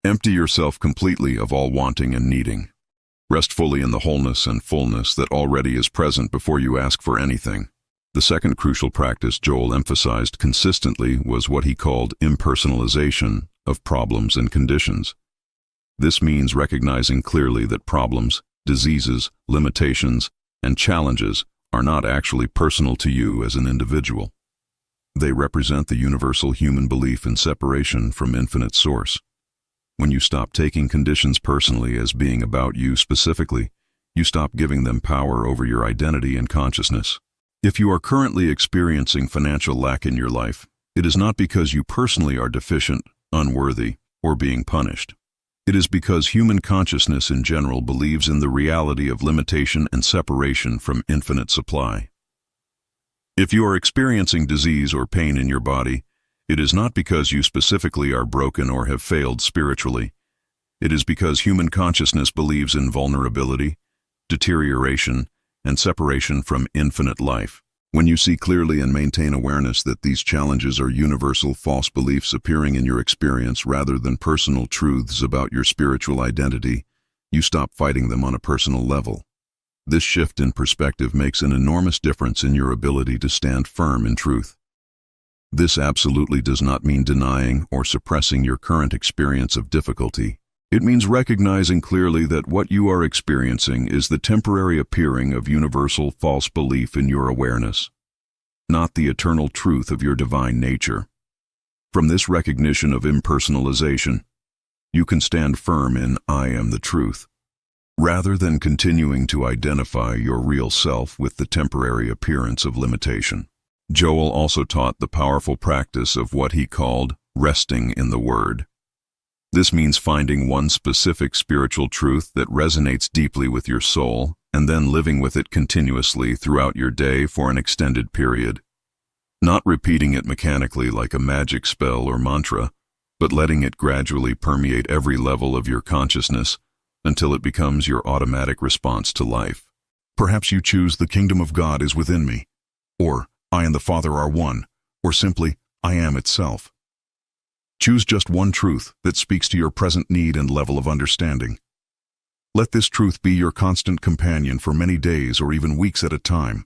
Empty yourself completely of all wanting and needing. Rest fully in the wholeness and fullness that already is present before you ask for anything. The second crucial practice Joel emphasized consistently was what he called impersonalization of problems and conditions. This means recognizing clearly that problems, diseases, limitations, and challenges are not actually personal to you as an individual. They represent the universal human belief in separation from infinite source. When you stop taking conditions personally as being about you specifically, you stop giving them power over your identity and consciousness. If you are currently experiencing financial lack in your life, it is not because you personally are deficient, unworthy, or being punished. It is because human consciousness in general believes in the reality of limitation and separation from infinite supply. If you are experiencing disease or pain in your body, it is not because you specifically are broken or have failed spiritually. It is because human consciousness believes in vulnerability, deterioration, and separation from infinite life. When you see clearly and maintain awareness that these challenges are universal false beliefs appearing in your experience rather than personal truths about your spiritual identity, you stop fighting them on a personal level. This shift in perspective makes an enormous difference in your ability to stand firm in truth. This absolutely does not mean denying or suppressing your current experience of difficulty. It means recognizing clearly that what you are experiencing is the temporary appearing of universal false belief in your awareness, not the eternal truth of your divine nature. From this recognition of impersonalization, you can stand firm in I am the truth, rather than continuing to identify your real self with the temporary appearance of limitation. Joel also taught the powerful practice of what he called resting in the Word. This means finding one specific spiritual truth that resonates deeply with your soul and then living with it continuously throughout your day for an extended period. Not repeating it mechanically like a magic spell or mantra, but letting it gradually permeate every level of your consciousness until it becomes your automatic response to life. Perhaps you choose the kingdom of God is within me, or I and the Father are one, or simply I am itself. Choose just one truth that speaks to your present need and level of understanding. Let this truth be your constant companion for many days or even weeks at a time.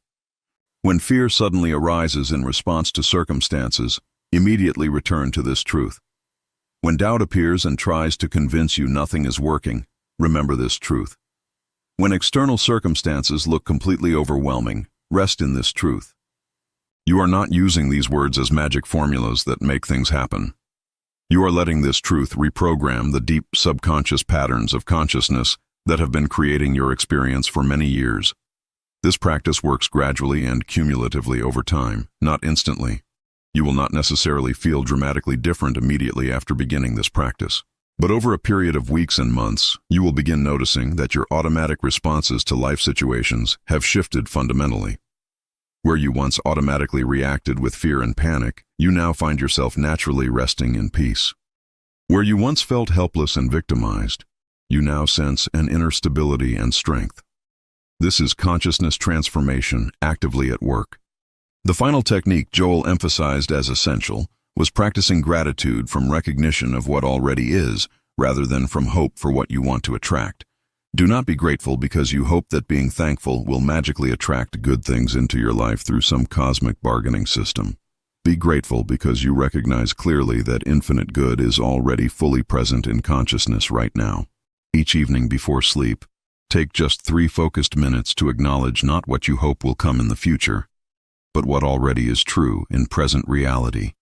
When fear suddenly arises in response to circumstances, immediately return to this truth. When doubt appears and tries to convince you nothing is working, remember this truth. When external circumstances look completely overwhelming, rest in this truth. You are not using these words as magic formulas that make things happen. You are letting this truth reprogram the deep subconscious patterns of consciousness that have been creating your experience for many years. This practice works gradually and cumulatively over time, not instantly. You will not necessarily feel dramatically different immediately after beginning this practice. But over a period of weeks and months, you will begin noticing that your automatic responses to life situations have shifted fundamentally. Where you once automatically reacted with fear and panic, you now find yourself naturally resting in peace. Where you once felt helpless and victimized, you now sense an inner stability and strength. This is consciousness transformation actively at work. The final technique Joel emphasized as essential was practicing gratitude from recognition of what already is, rather than from hope for what you want to attract. Do not be grateful because you hope that being thankful will magically attract good things into your life through some cosmic bargaining system. Be grateful because you recognize clearly that infinite good is already fully present in consciousness right now. Each evening before sleep, take just 3 focused minutes to acknowledge not what you hope will come in the future, but what already is true in present reality.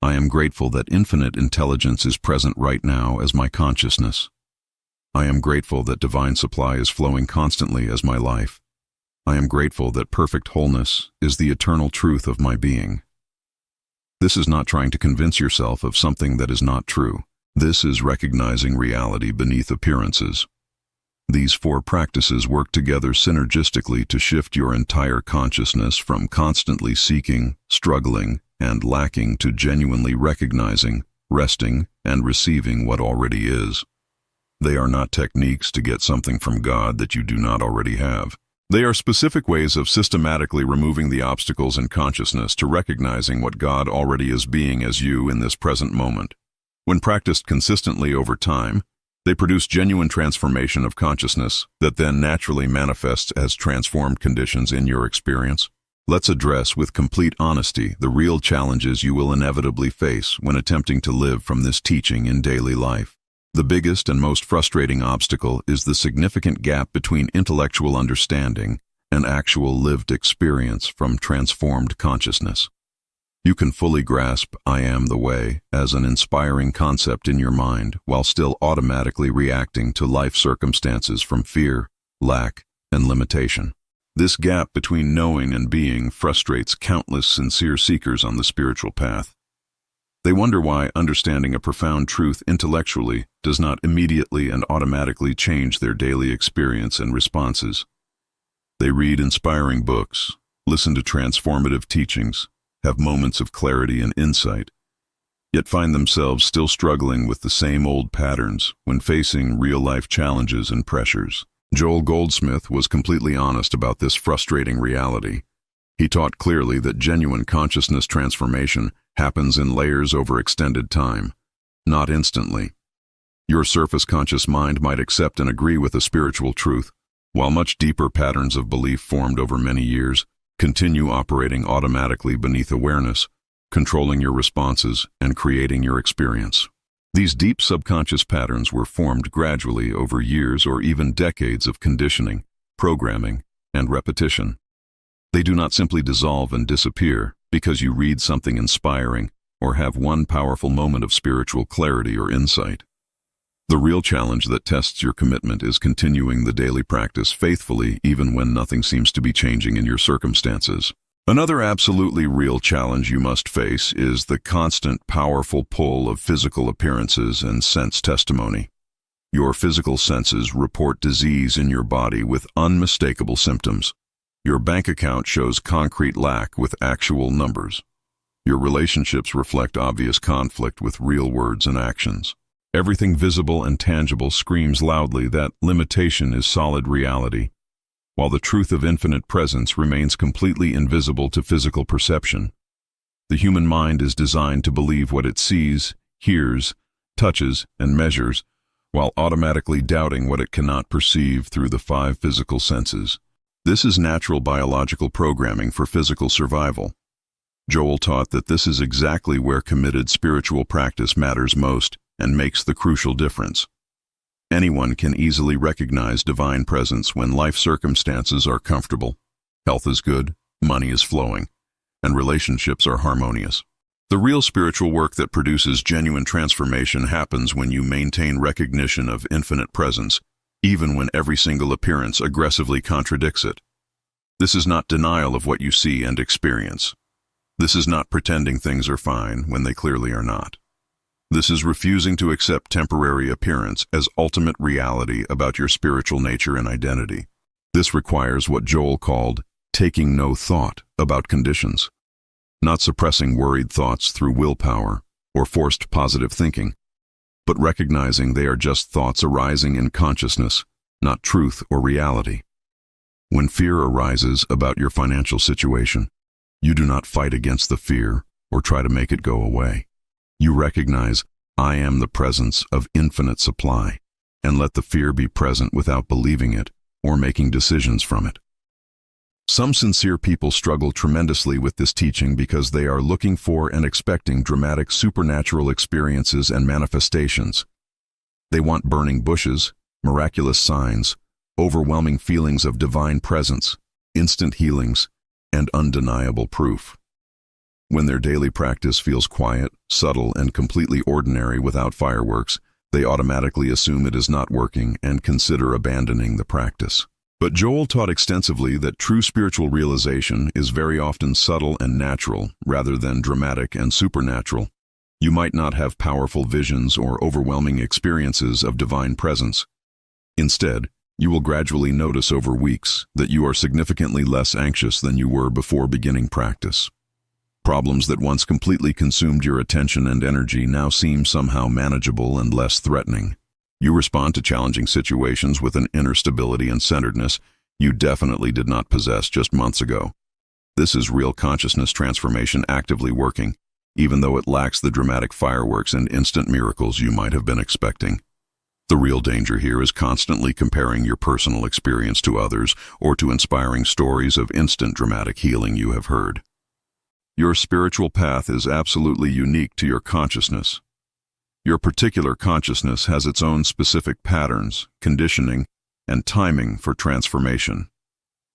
I am grateful that infinite intelligence is present right now as my consciousness. I am grateful that divine supply is flowing constantly as my life. I am grateful that perfect wholeness is the eternal truth of my being. This is not trying to convince yourself of something that is not true. This is recognizing reality beneath appearances. These 4 practices work together synergistically to shift your entire consciousness from constantly seeking, struggling, and lacking to genuinely recognizing, resting, and receiving what already is. They are not techniques to get something from God that you do not already have. They are specific ways of systematically removing the obstacles in consciousness to recognizing what God already is being as you in this present moment. When practiced consistently over time, they produce genuine transformation of consciousness that then naturally manifests as transformed conditions in your experience. Let's address with complete honesty the real challenges you will inevitably face when attempting to live from this teaching in daily life. The biggest and most frustrating obstacle is the significant gap between intellectual understanding and actual lived experience from transformed consciousness. You can fully grasp "I am the way" as an inspiring concept in your mind while still automatically reacting to life circumstances from fear, lack, and limitation. This gap between knowing and being frustrates countless sincere seekers on the spiritual path. They wonder why understanding a profound truth intellectually does not immediately and automatically change their daily experience and responses. They read inspiring books, listen to transformative teachings, have moments of clarity and insight, yet find themselves still struggling with the same old patterns when facing real-life challenges and pressures. Joel Goldsmith was completely honest about this frustrating reality. He taught clearly that genuine consciousness transformation happens in layers over extended time, not instantly. Your surface conscious mind might accept and agree with a spiritual truth, while much deeper patterns of belief formed over many years continue operating automatically beneath awareness, controlling your responses and creating your experience. These deep subconscious patterns were formed gradually over years or even decades of conditioning, programming, and repetition. They do not simply dissolve and disappear because you read something inspiring or have one powerful moment of spiritual clarity or insight. The real challenge that tests your commitment is continuing the daily practice faithfully even when nothing seems to be changing in your circumstances. Another absolutely real challenge you must face is the constant, powerful pull of physical appearances and sense testimony. Your physical senses report disease in your body with unmistakable symptoms. Your bank account shows concrete lack with actual numbers. Your relationships reflect obvious conflict with real words and actions. Everything visible and tangible screams loudly that limitation is solid reality, while the truth of infinite presence remains completely invisible to physical perception. The human mind is designed to believe what it sees, hears, touches, and measures, while automatically doubting what it cannot perceive through the 5 physical senses. This is natural biological programming for physical survival. Joel taught that this is exactly where committed spiritual practice matters most and makes the crucial difference. Anyone can easily recognize divine presence when life circumstances are comfortable, health is good, money is flowing, and relationships are harmonious. The real spiritual work that produces genuine transformation happens when you maintain recognition of infinite presence, even when every single appearance aggressively contradicts it. This is not denial of what you see and experience. This is not pretending things are fine when they clearly are not. This is refusing to accept temporary appearance as ultimate reality about your spiritual nature and identity. This requires what Joel called taking no thought about conditions, not suppressing worried thoughts through willpower or forced positive thinking, but recognizing they are just thoughts arising in consciousness, not truth or reality. When fear arises about your financial situation, you do not fight against the fear or try to make it go away. You recognize, "I am the presence of infinite supply," and let the fear be present without believing it or making decisions from it. Some sincere people struggle tremendously with this teaching because they are looking for and expecting dramatic supernatural experiences and manifestations. They want burning bushes, miraculous signs, overwhelming feelings of divine presence, instant healings, and undeniable proof. When their daily practice feels quiet, subtle, and completely ordinary without fireworks, they automatically assume it is not working and consider abandoning the practice. But Joel taught extensively that true spiritual realization is very often subtle and natural rather than dramatic and supernatural. You might not have powerful visions or overwhelming experiences of divine presence. Instead, you will gradually notice over weeks that you are significantly less anxious than you were before beginning practice. Problems that once completely consumed your attention and energy now seem somehow manageable and less threatening. You respond to challenging situations with an inner stability and centeredness you definitely did not possess just months ago. This is real consciousness transformation actively working, even though it lacks the dramatic fireworks and instant miracles you might have been expecting. The real danger here is constantly comparing your personal experience to others or to inspiring stories of instant dramatic healing you have heard. Your spiritual path is absolutely unique to your consciousness. Your particular consciousness has its own specific patterns, conditioning, and timing for transformation.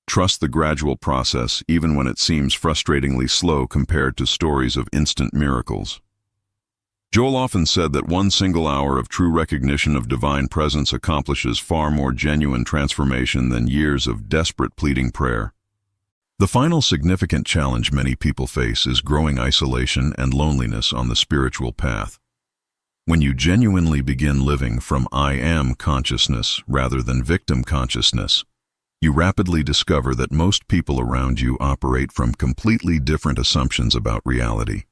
Trust the gradual process even when it seems frustratingly slow compared to stories of instant miracles. Joel often said that one single hour of true recognition of divine presence accomplishes far more genuine transformation than years of desperate pleading prayer. The final significant challenge many people face is growing isolation and loneliness on the spiritual path. When you genuinely begin living from I am consciousness rather than victim consciousness, you rapidly discover that most people around you operate from completely different assumptions about reality.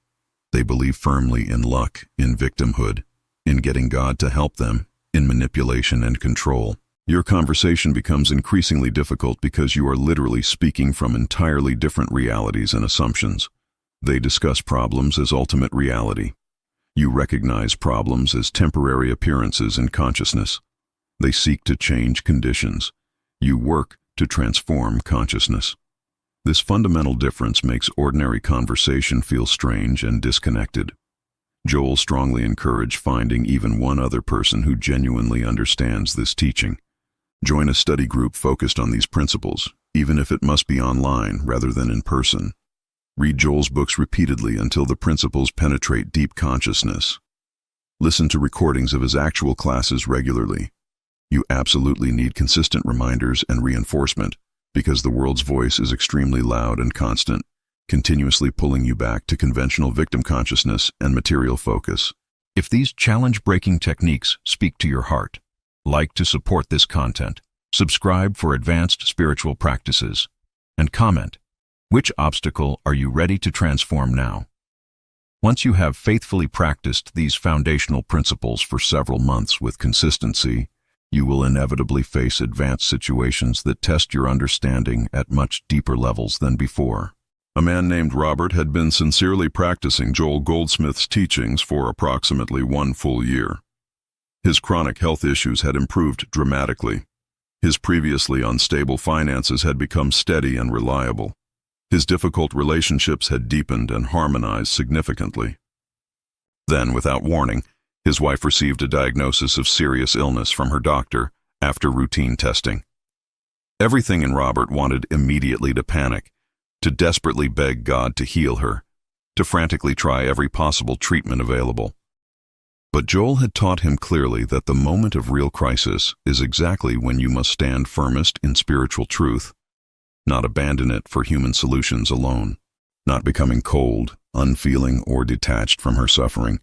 They believe firmly in luck, in victimhood, in getting God to help them, in manipulation and control. Your conversation becomes increasingly difficult because you are literally speaking from entirely different realities and assumptions. They discuss problems as ultimate reality. You recognize problems as temporary appearances in consciousness. They seek to change conditions. You work to transform consciousness. This fundamental difference makes ordinary conversation feel strange and disconnected. Joel strongly encouraged finding even one other person who genuinely understands this teaching. Join a study group focused on these principles, even if it must be online rather than in person. Read Joel's books repeatedly until the principles penetrate deep consciousness. Listen to recordings of his actual classes regularly. You absolutely need consistent reminders and reinforcement because the world's voice is extremely loud and constant, continuously pulling you back to conventional victim consciousness and material focus. If these challenge-breaking techniques speak to your heart, like to support this content, subscribe for advanced spiritual practices, and comment, which obstacle are you ready to transform now? Once you have faithfully practiced these foundational principles for several months with consistency, you will inevitably face advanced situations that test your understanding at much deeper levels than before. A man named Robert had been sincerely practicing Joel Goldsmith's teachings for approximately 1 full year. His chronic health issues had improved dramatically. His previously unstable finances had become steady and reliable. His difficult relationships had deepened and harmonized significantly. Then, without warning, his wife received a diagnosis of serious illness from her doctor after routine testing. Everything in Robert wanted immediately to panic, to desperately beg God to heal her, to frantically try every possible treatment available. But Joel had taught him clearly that the moment of real crisis is exactly when you must stand firmest in spiritual truth, not abandon it for human solutions alone, not becoming cold, unfeeling, or detached from her suffering,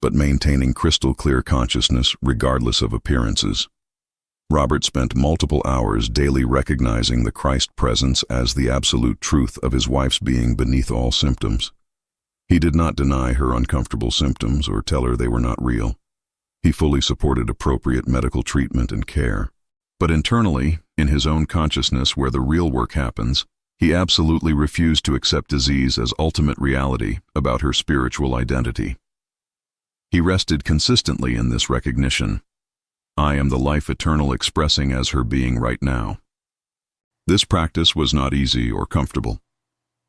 but maintaining crystal clear consciousness regardless of appearances. Robert spent multiple hours daily recognizing the Christ presence as the absolute truth of his wife's being beneath all symptoms. He did not deny her uncomfortable symptoms or tell her they were not real. He fully supported appropriate medical treatment and care. But internally, in his own consciousness where the real work happens, he absolutely refused to accept disease as ultimate reality about her spiritual identity. He rested consistently in this recognition. I am the life eternal expressing as her being right now. This practice was not easy or comfortable.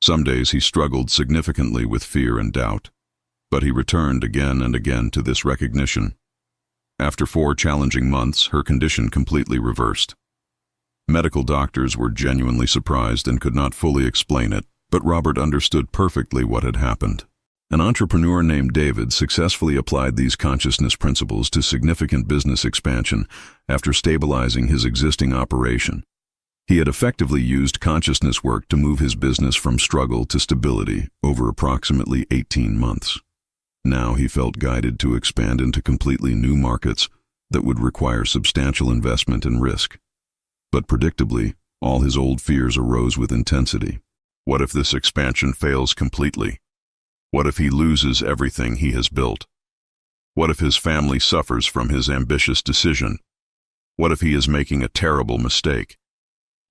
Some days he struggled significantly with fear and doubt, but he returned again and again to this recognition. After 4 challenging months, her condition completely reversed. Medical doctors were genuinely surprised and could not fully explain it, but Robert understood perfectly what had happened. An entrepreneur named David successfully applied these consciousness principles to significant business expansion after stabilizing his existing operation. He had effectively used consciousness work to move his business from struggle to stability over approximately 18 months. Now he felt guided to expand into completely new markets that would require substantial investment and risk. But predictably, all his old fears arose with intensity. What if this expansion fails completely? What if he loses everything he has built? What if his family suffers from his ambitious decision? What if he is making a terrible mistake?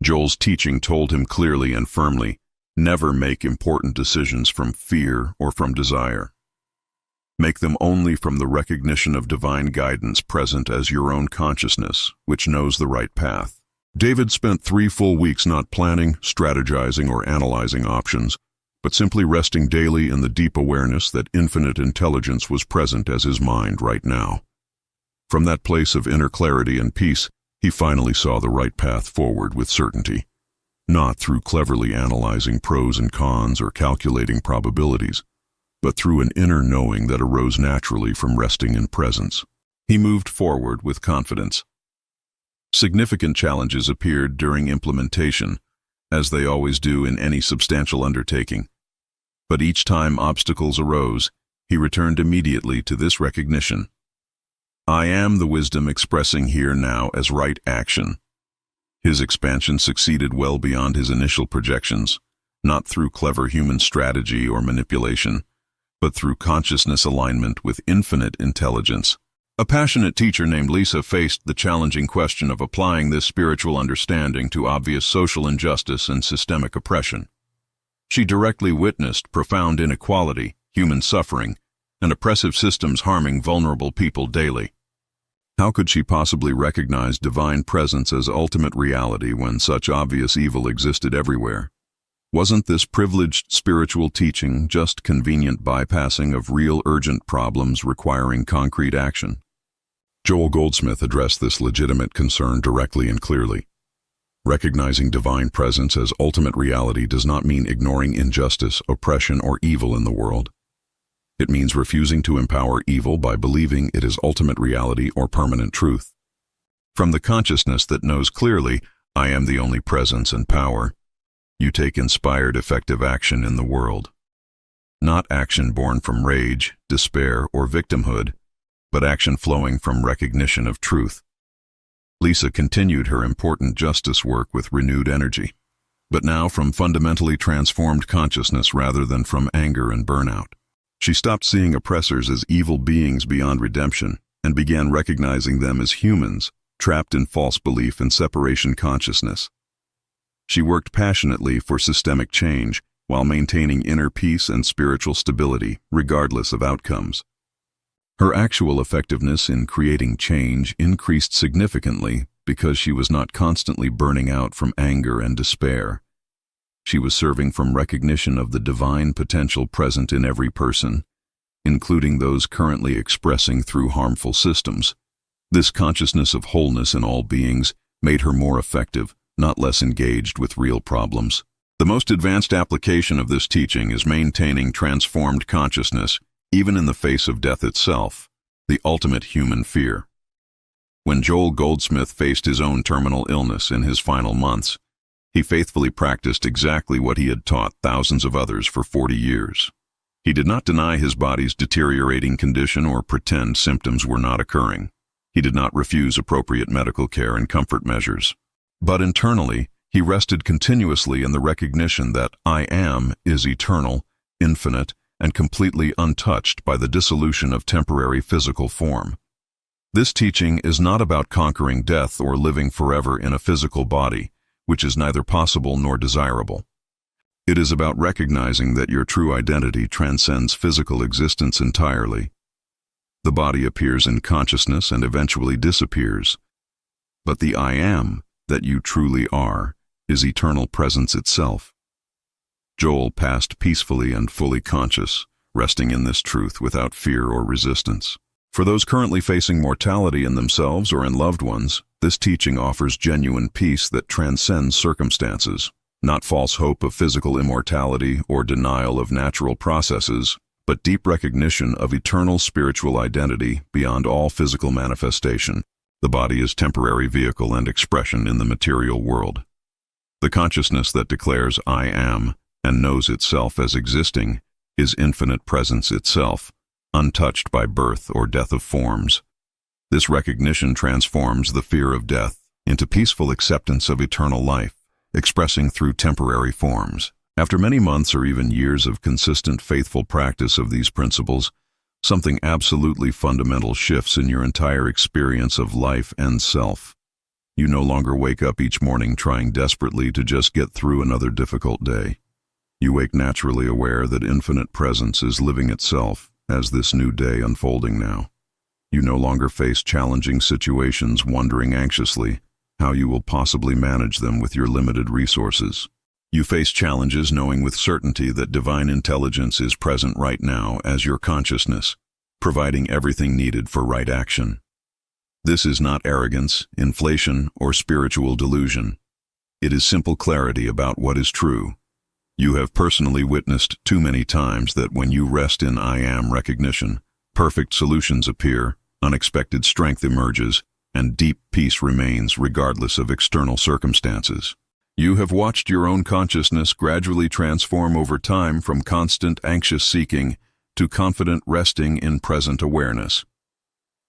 Joel's teaching told him clearly and firmly, never make important decisions from fear or from desire. Make them only from the recognition of divine guidance present as your own consciousness, which knows the right path. David spent 3 full weeks not planning, strategizing, or analyzing options, but simply resting daily in the deep awareness that infinite intelligence was present as his mind right now. From that place of inner clarity and peace, he finally saw the right path forward with certainty, not through cleverly analyzing pros and cons or calculating probabilities, but through an inner knowing that arose naturally from resting in presence. He moved forward with confidence. Significant challenges appeared during implementation, as they always do in any substantial undertaking. But each time obstacles arose, he returned immediately to this recognition. I am the wisdom expressing here now as right action. His expansion succeeded well beyond his initial projections, not through clever human strategy or manipulation, but through consciousness alignment with infinite intelligence. A passionate teacher named Lisa faced the challenging question of applying this spiritual understanding to obvious social injustice and systemic oppression. She directly witnessed profound inequality, human suffering, and oppressive systems harming vulnerable people daily. How could she possibly recognize divine presence as ultimate reality when such obvious evil existed everywhere? Wasn't this privileged spiritual teaching just convenient bypassing of real urgent problems requiring concrete action? Joel Goldsmith addressed this legitimate concern directly and clearly. Recognizing divine presence as ultimate reality does not mean ignoring injustice, oppression, or evil in the world. It means refusing to empower evil by believing it is ultimate reality or permanent truth. From the consciousness that knows clearly, I am the only presence and power, you take inspired, effective action in the world. Not action born from rage, despair, or victimhood, but action flowing from recognition of truth. Lisa continued her important justice work with renewed energy, but now from fundamentally transformed consciousness rather than from anger and burnout. She stopped seeing oppressors as evil beings beyond redemption and began recognizing them as humans, trapped in false belief and separation consciousness. She worked passionately for systemic change while maintaining inner peace and spiritual stability, regardless of outcomes. Her actual effectiveness in creating change increased significantly because she was not constantly burning out from anger and despair. She was serving from recognition of the divine potential present in every person, including those currently expressing through harmful systems. This consciousness of wholeness in all beings made her more effective, not less engaged with real problems. The most advanced application of this teaching is maintaining transformed consciousness, even in the face of death itself, the ultimate human fear. When Joel Goldsmith faced his own terminal illness in his final months, he faithfully practiced exactly what he had taught thousands of others for 40 years. He did not deny his body's deteriorating condition or pretend symptoms were not occurring. He did not refuse appropriate medical care and comfort measures. But internally, he rested continuously in the recognition that I am is eternal, infinite, and completely untouched by the dissolution of temporary physical form. This teaching is not about conquering death or living forever in a physical body, which is neither possible nor desirable. It is about recognizing that your true identity transcends physical existence entirely. The body appears in consciousness and eventually disappears, but the I am that you truly are is eternal presence itself. Joel passed peacefully and fully conscious, resting in this truth without fear or resistance. For those currently facing mortality in themselves or in loved ones, this teaching offers genuine peace that transcends circumstances, not false hope of physical immortality or denial of natural processes, but deep recognition of eternal spiritual identity beyond all physical manifestation. The body is temporary vehicle and expression in the material world. The consciousness that declares I am and knows itself as existing is infinite presence itself, untouched by birth or death of forms. This recognition transforms the fear of death into peaceful acceptance of eternal life, expressing through temporary forms. After many months or even years of consistent, faithful practice of these principles, something absolutely fundamental shifts in your entire experience of life and self. You no longer wake up each morning trying desperately to just get through another difficult day. You wake naturally aware that infinite presence is living itself as this new day unfolding now. You no longer face challenging situations wondering anxiously how you will possibly manage them with your limited resources. You face challenges knowing with certainty that divine intelligence is present right now as your consciousness, providing everything needed for right action. This is not arrogance, inflation, or spiritual delusion. It is simple clarity about what is true. You have personally witnessed too many times that when you rest in I am recognition, perfect solutions appear, unexpected strength emerges, and deep peace remains regardless of external circumstances. You have watched your own consciousness gradually transform over time from constant anxious seeking to confident resting in present awareness.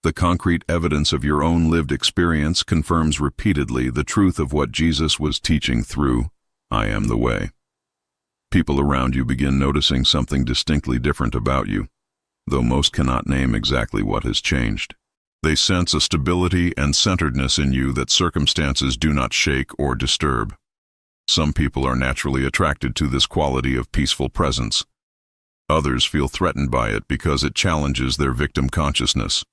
The concrete evidence of your own lived experience confirms repeatedly the truth of what Jesus was teaching through I am the way. People around you begin noticing something distinctly different about you, though most cannot name exactly what has changed. They sense a stability and centeredness in you that circumstances do not shake or disturb. Some people are naturally attracted to this quality of peaceful presence. Others feel threatened by it because it challenges their victim consciousness.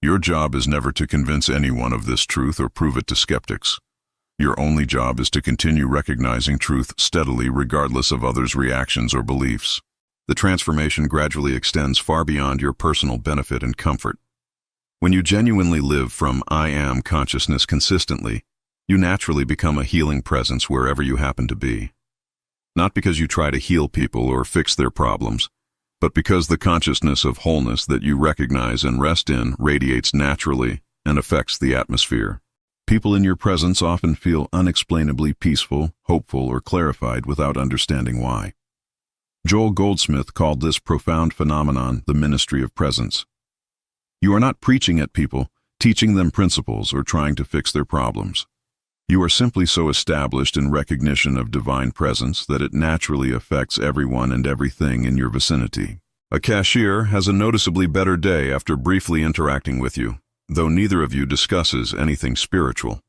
Your job is never to convince anyone of this truth or prove it to skeptics. Your only job is to continue recognizing truth steadily regardless of others' reactions or beliefs. The transformation gradually extends far beyond your personal benefit and comfort. When you genuinely live from I am consciousness consistently, you naturally become a healing presence wherever you happen to be. Not because you try to heal people or fix their problems, but because the consciousness of wholeness that you recognize and rest in radiates naturally and affects the atmosphere. People in your presence often feel unexplainably peaceful, hopeful, or clarified without understanding why. Joel Goldsmith called this profound phenomenon the ministry of presence. You are not preaching at people, teaching them principles, or trying to fix their problems. You are simply so established in recognition of divine presence that it naturally affects everyone and everything in your vicinity. A cashier has a noticeably better day after briefly interacting with you, though neither of you discusses anything spiritual.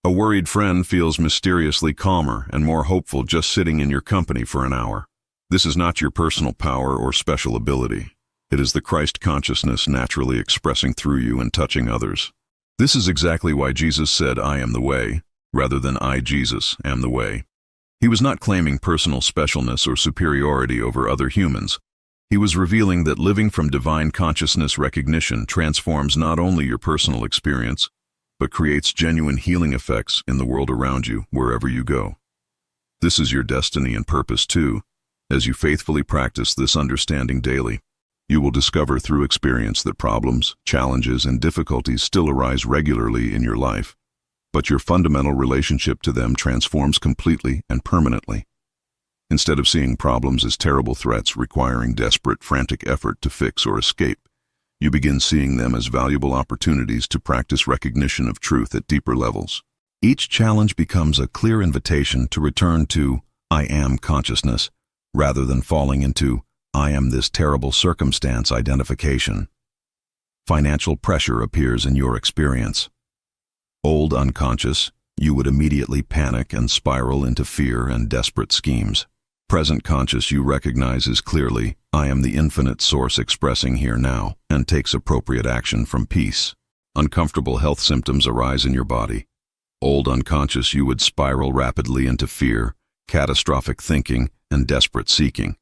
A worried friend feels mysteriously calmer and more hopeful just sitting in your company for an hour. This is not your personal power or special ability. It is the Christ consciousness naturally expressing through you and touching others. This is exactly why Jesus said, I am the way, rather than I, Jesus, am the way. He was not claiming personal specialness or superiority over other humans. He was revealing that living from divine consciousness recognition transforms not only your personal experience, but creates genuine healing effects in the world around you, wherever you go. This is your destiny and purpose too. As you faithfully practice this understanding daily, you will discover through experience that problems, challenges, and difficulties still arise regularly in your life, but your fundamental relationship to them transforms completely and permanently. Instead of seeing problems as terrible threats requiring desperate, frantic effort to fix or escape, you begin seeing them as valuable opportunities to practice recognition of truth at deeper levels. Each challenge becomes a clear invitation to return to I am consciousness, rather than falling into I am this terrible circumstance identification. Financial pressure appears in your experience. Old unconscious, you would immediately panic and spiral into fear and desperate schemes. Present conscious you recognizes clearly, I am the infinite source expressing here now, and takes appropriate action from peace. Uncomfortable health symptoms arise in your body. Old unconscious you would spiral rapidly into fear, catastrophic thinking, and desperate seeking.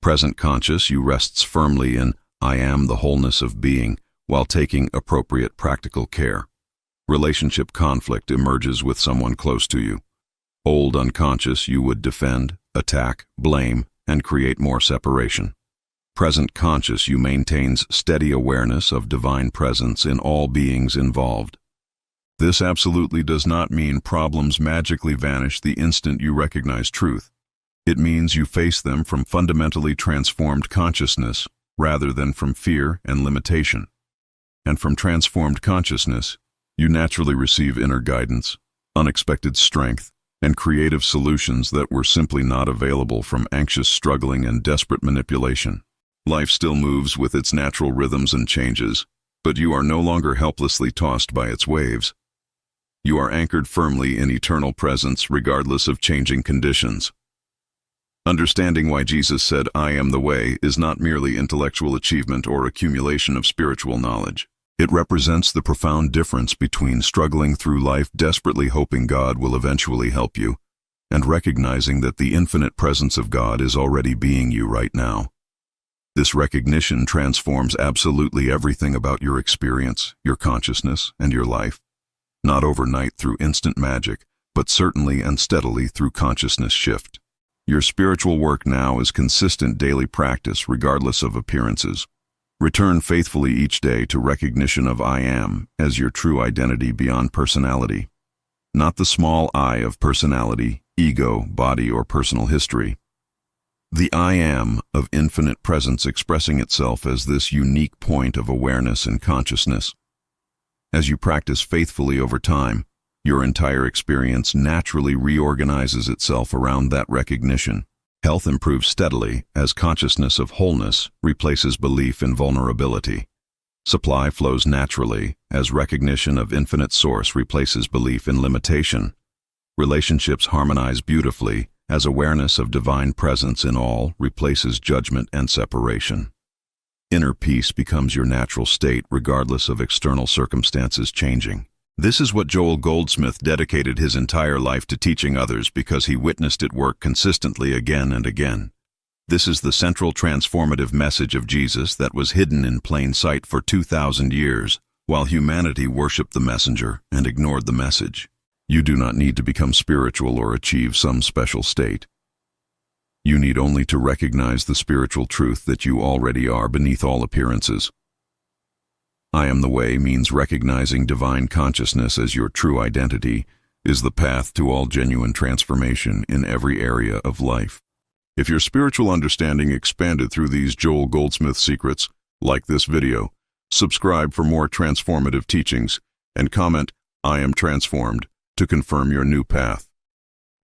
Present conscious you rests firmly in I am the wholeness of being, while taking appropriate practical care. Relationship conflict emerges with someone close to you. Old unconscious you would defend, attack, blame, and create more separation. Present conscious you maintains steady awareness of divine presence in all beings involved. This absolutely does not mean problems magically vanish the instant you recognize truth. It means you face them from fundamentally transformed consciousness rather than from fear and limitation. And from transformed consciousness, you naturally receive inner guidance, unexpected strength, and creative solutions that were simply not available from anxious struggling and desperate manipulation. Life still moves with its natural rhythms and changes, but you are no longer helplessly tossed by its waves. You are anchored firmly in eternal presence regardless of changing conditions. Understanding why Jesus said, "I am the way," is not merely intellectual achievement or accumulation of spiritual knowledge. It represents the profound difference between struggling through life desperately hoping God will eventually help you, and recognizing that the infinite presence of God is already being you right now. This recognition transforms absolutely everything about your experience, your consciousness, and your life. Not overnight through instant magic, but certainly and steadily through consciousness shift. Your spiritual work now is consistent daily practice regardless of appearances. Return faithfully each day to recognition of I am as your true identity beyond personality. Not the small I of personality, ego, body, or personal history. The I am of infinite presence expressing itself as this unique point of awareness and consciousness. As you practice faithfully over time, your entire experience naturally reorganizes itself around that recognition. Health improves steadily as consciousness of wholeness replaces belief in vulnerability. Supply flows naturally as recognition of infinite source replaces belief in limitation. Relationships harmonize beautifully as awareness of divine presence in all replaces judgment and separation. Inner peace becomes your natural state regardless of external circumstances changing. This is what Joel Goldsmith dedicated his entire life to teaching others because he witnessed it work consistently again and again. This is the central transformative message of Jesus that was hidden in plain sight for 2,000 years, while humanity worshipped the messenger and ignored the message. You do not need to become spiritual or achieve some special state. You need only to recognize the spiritual truth that you already are beneath all appearances. I am the way means recognizing divine consciousness as your true identity is the path to all genuine transformation in every area of life. If your spiritual understanding expanded through these Joel Goldsmith secrets, like this video, subscribe for more transformative teachings, and comment, "I am transformed," to confirm your new path.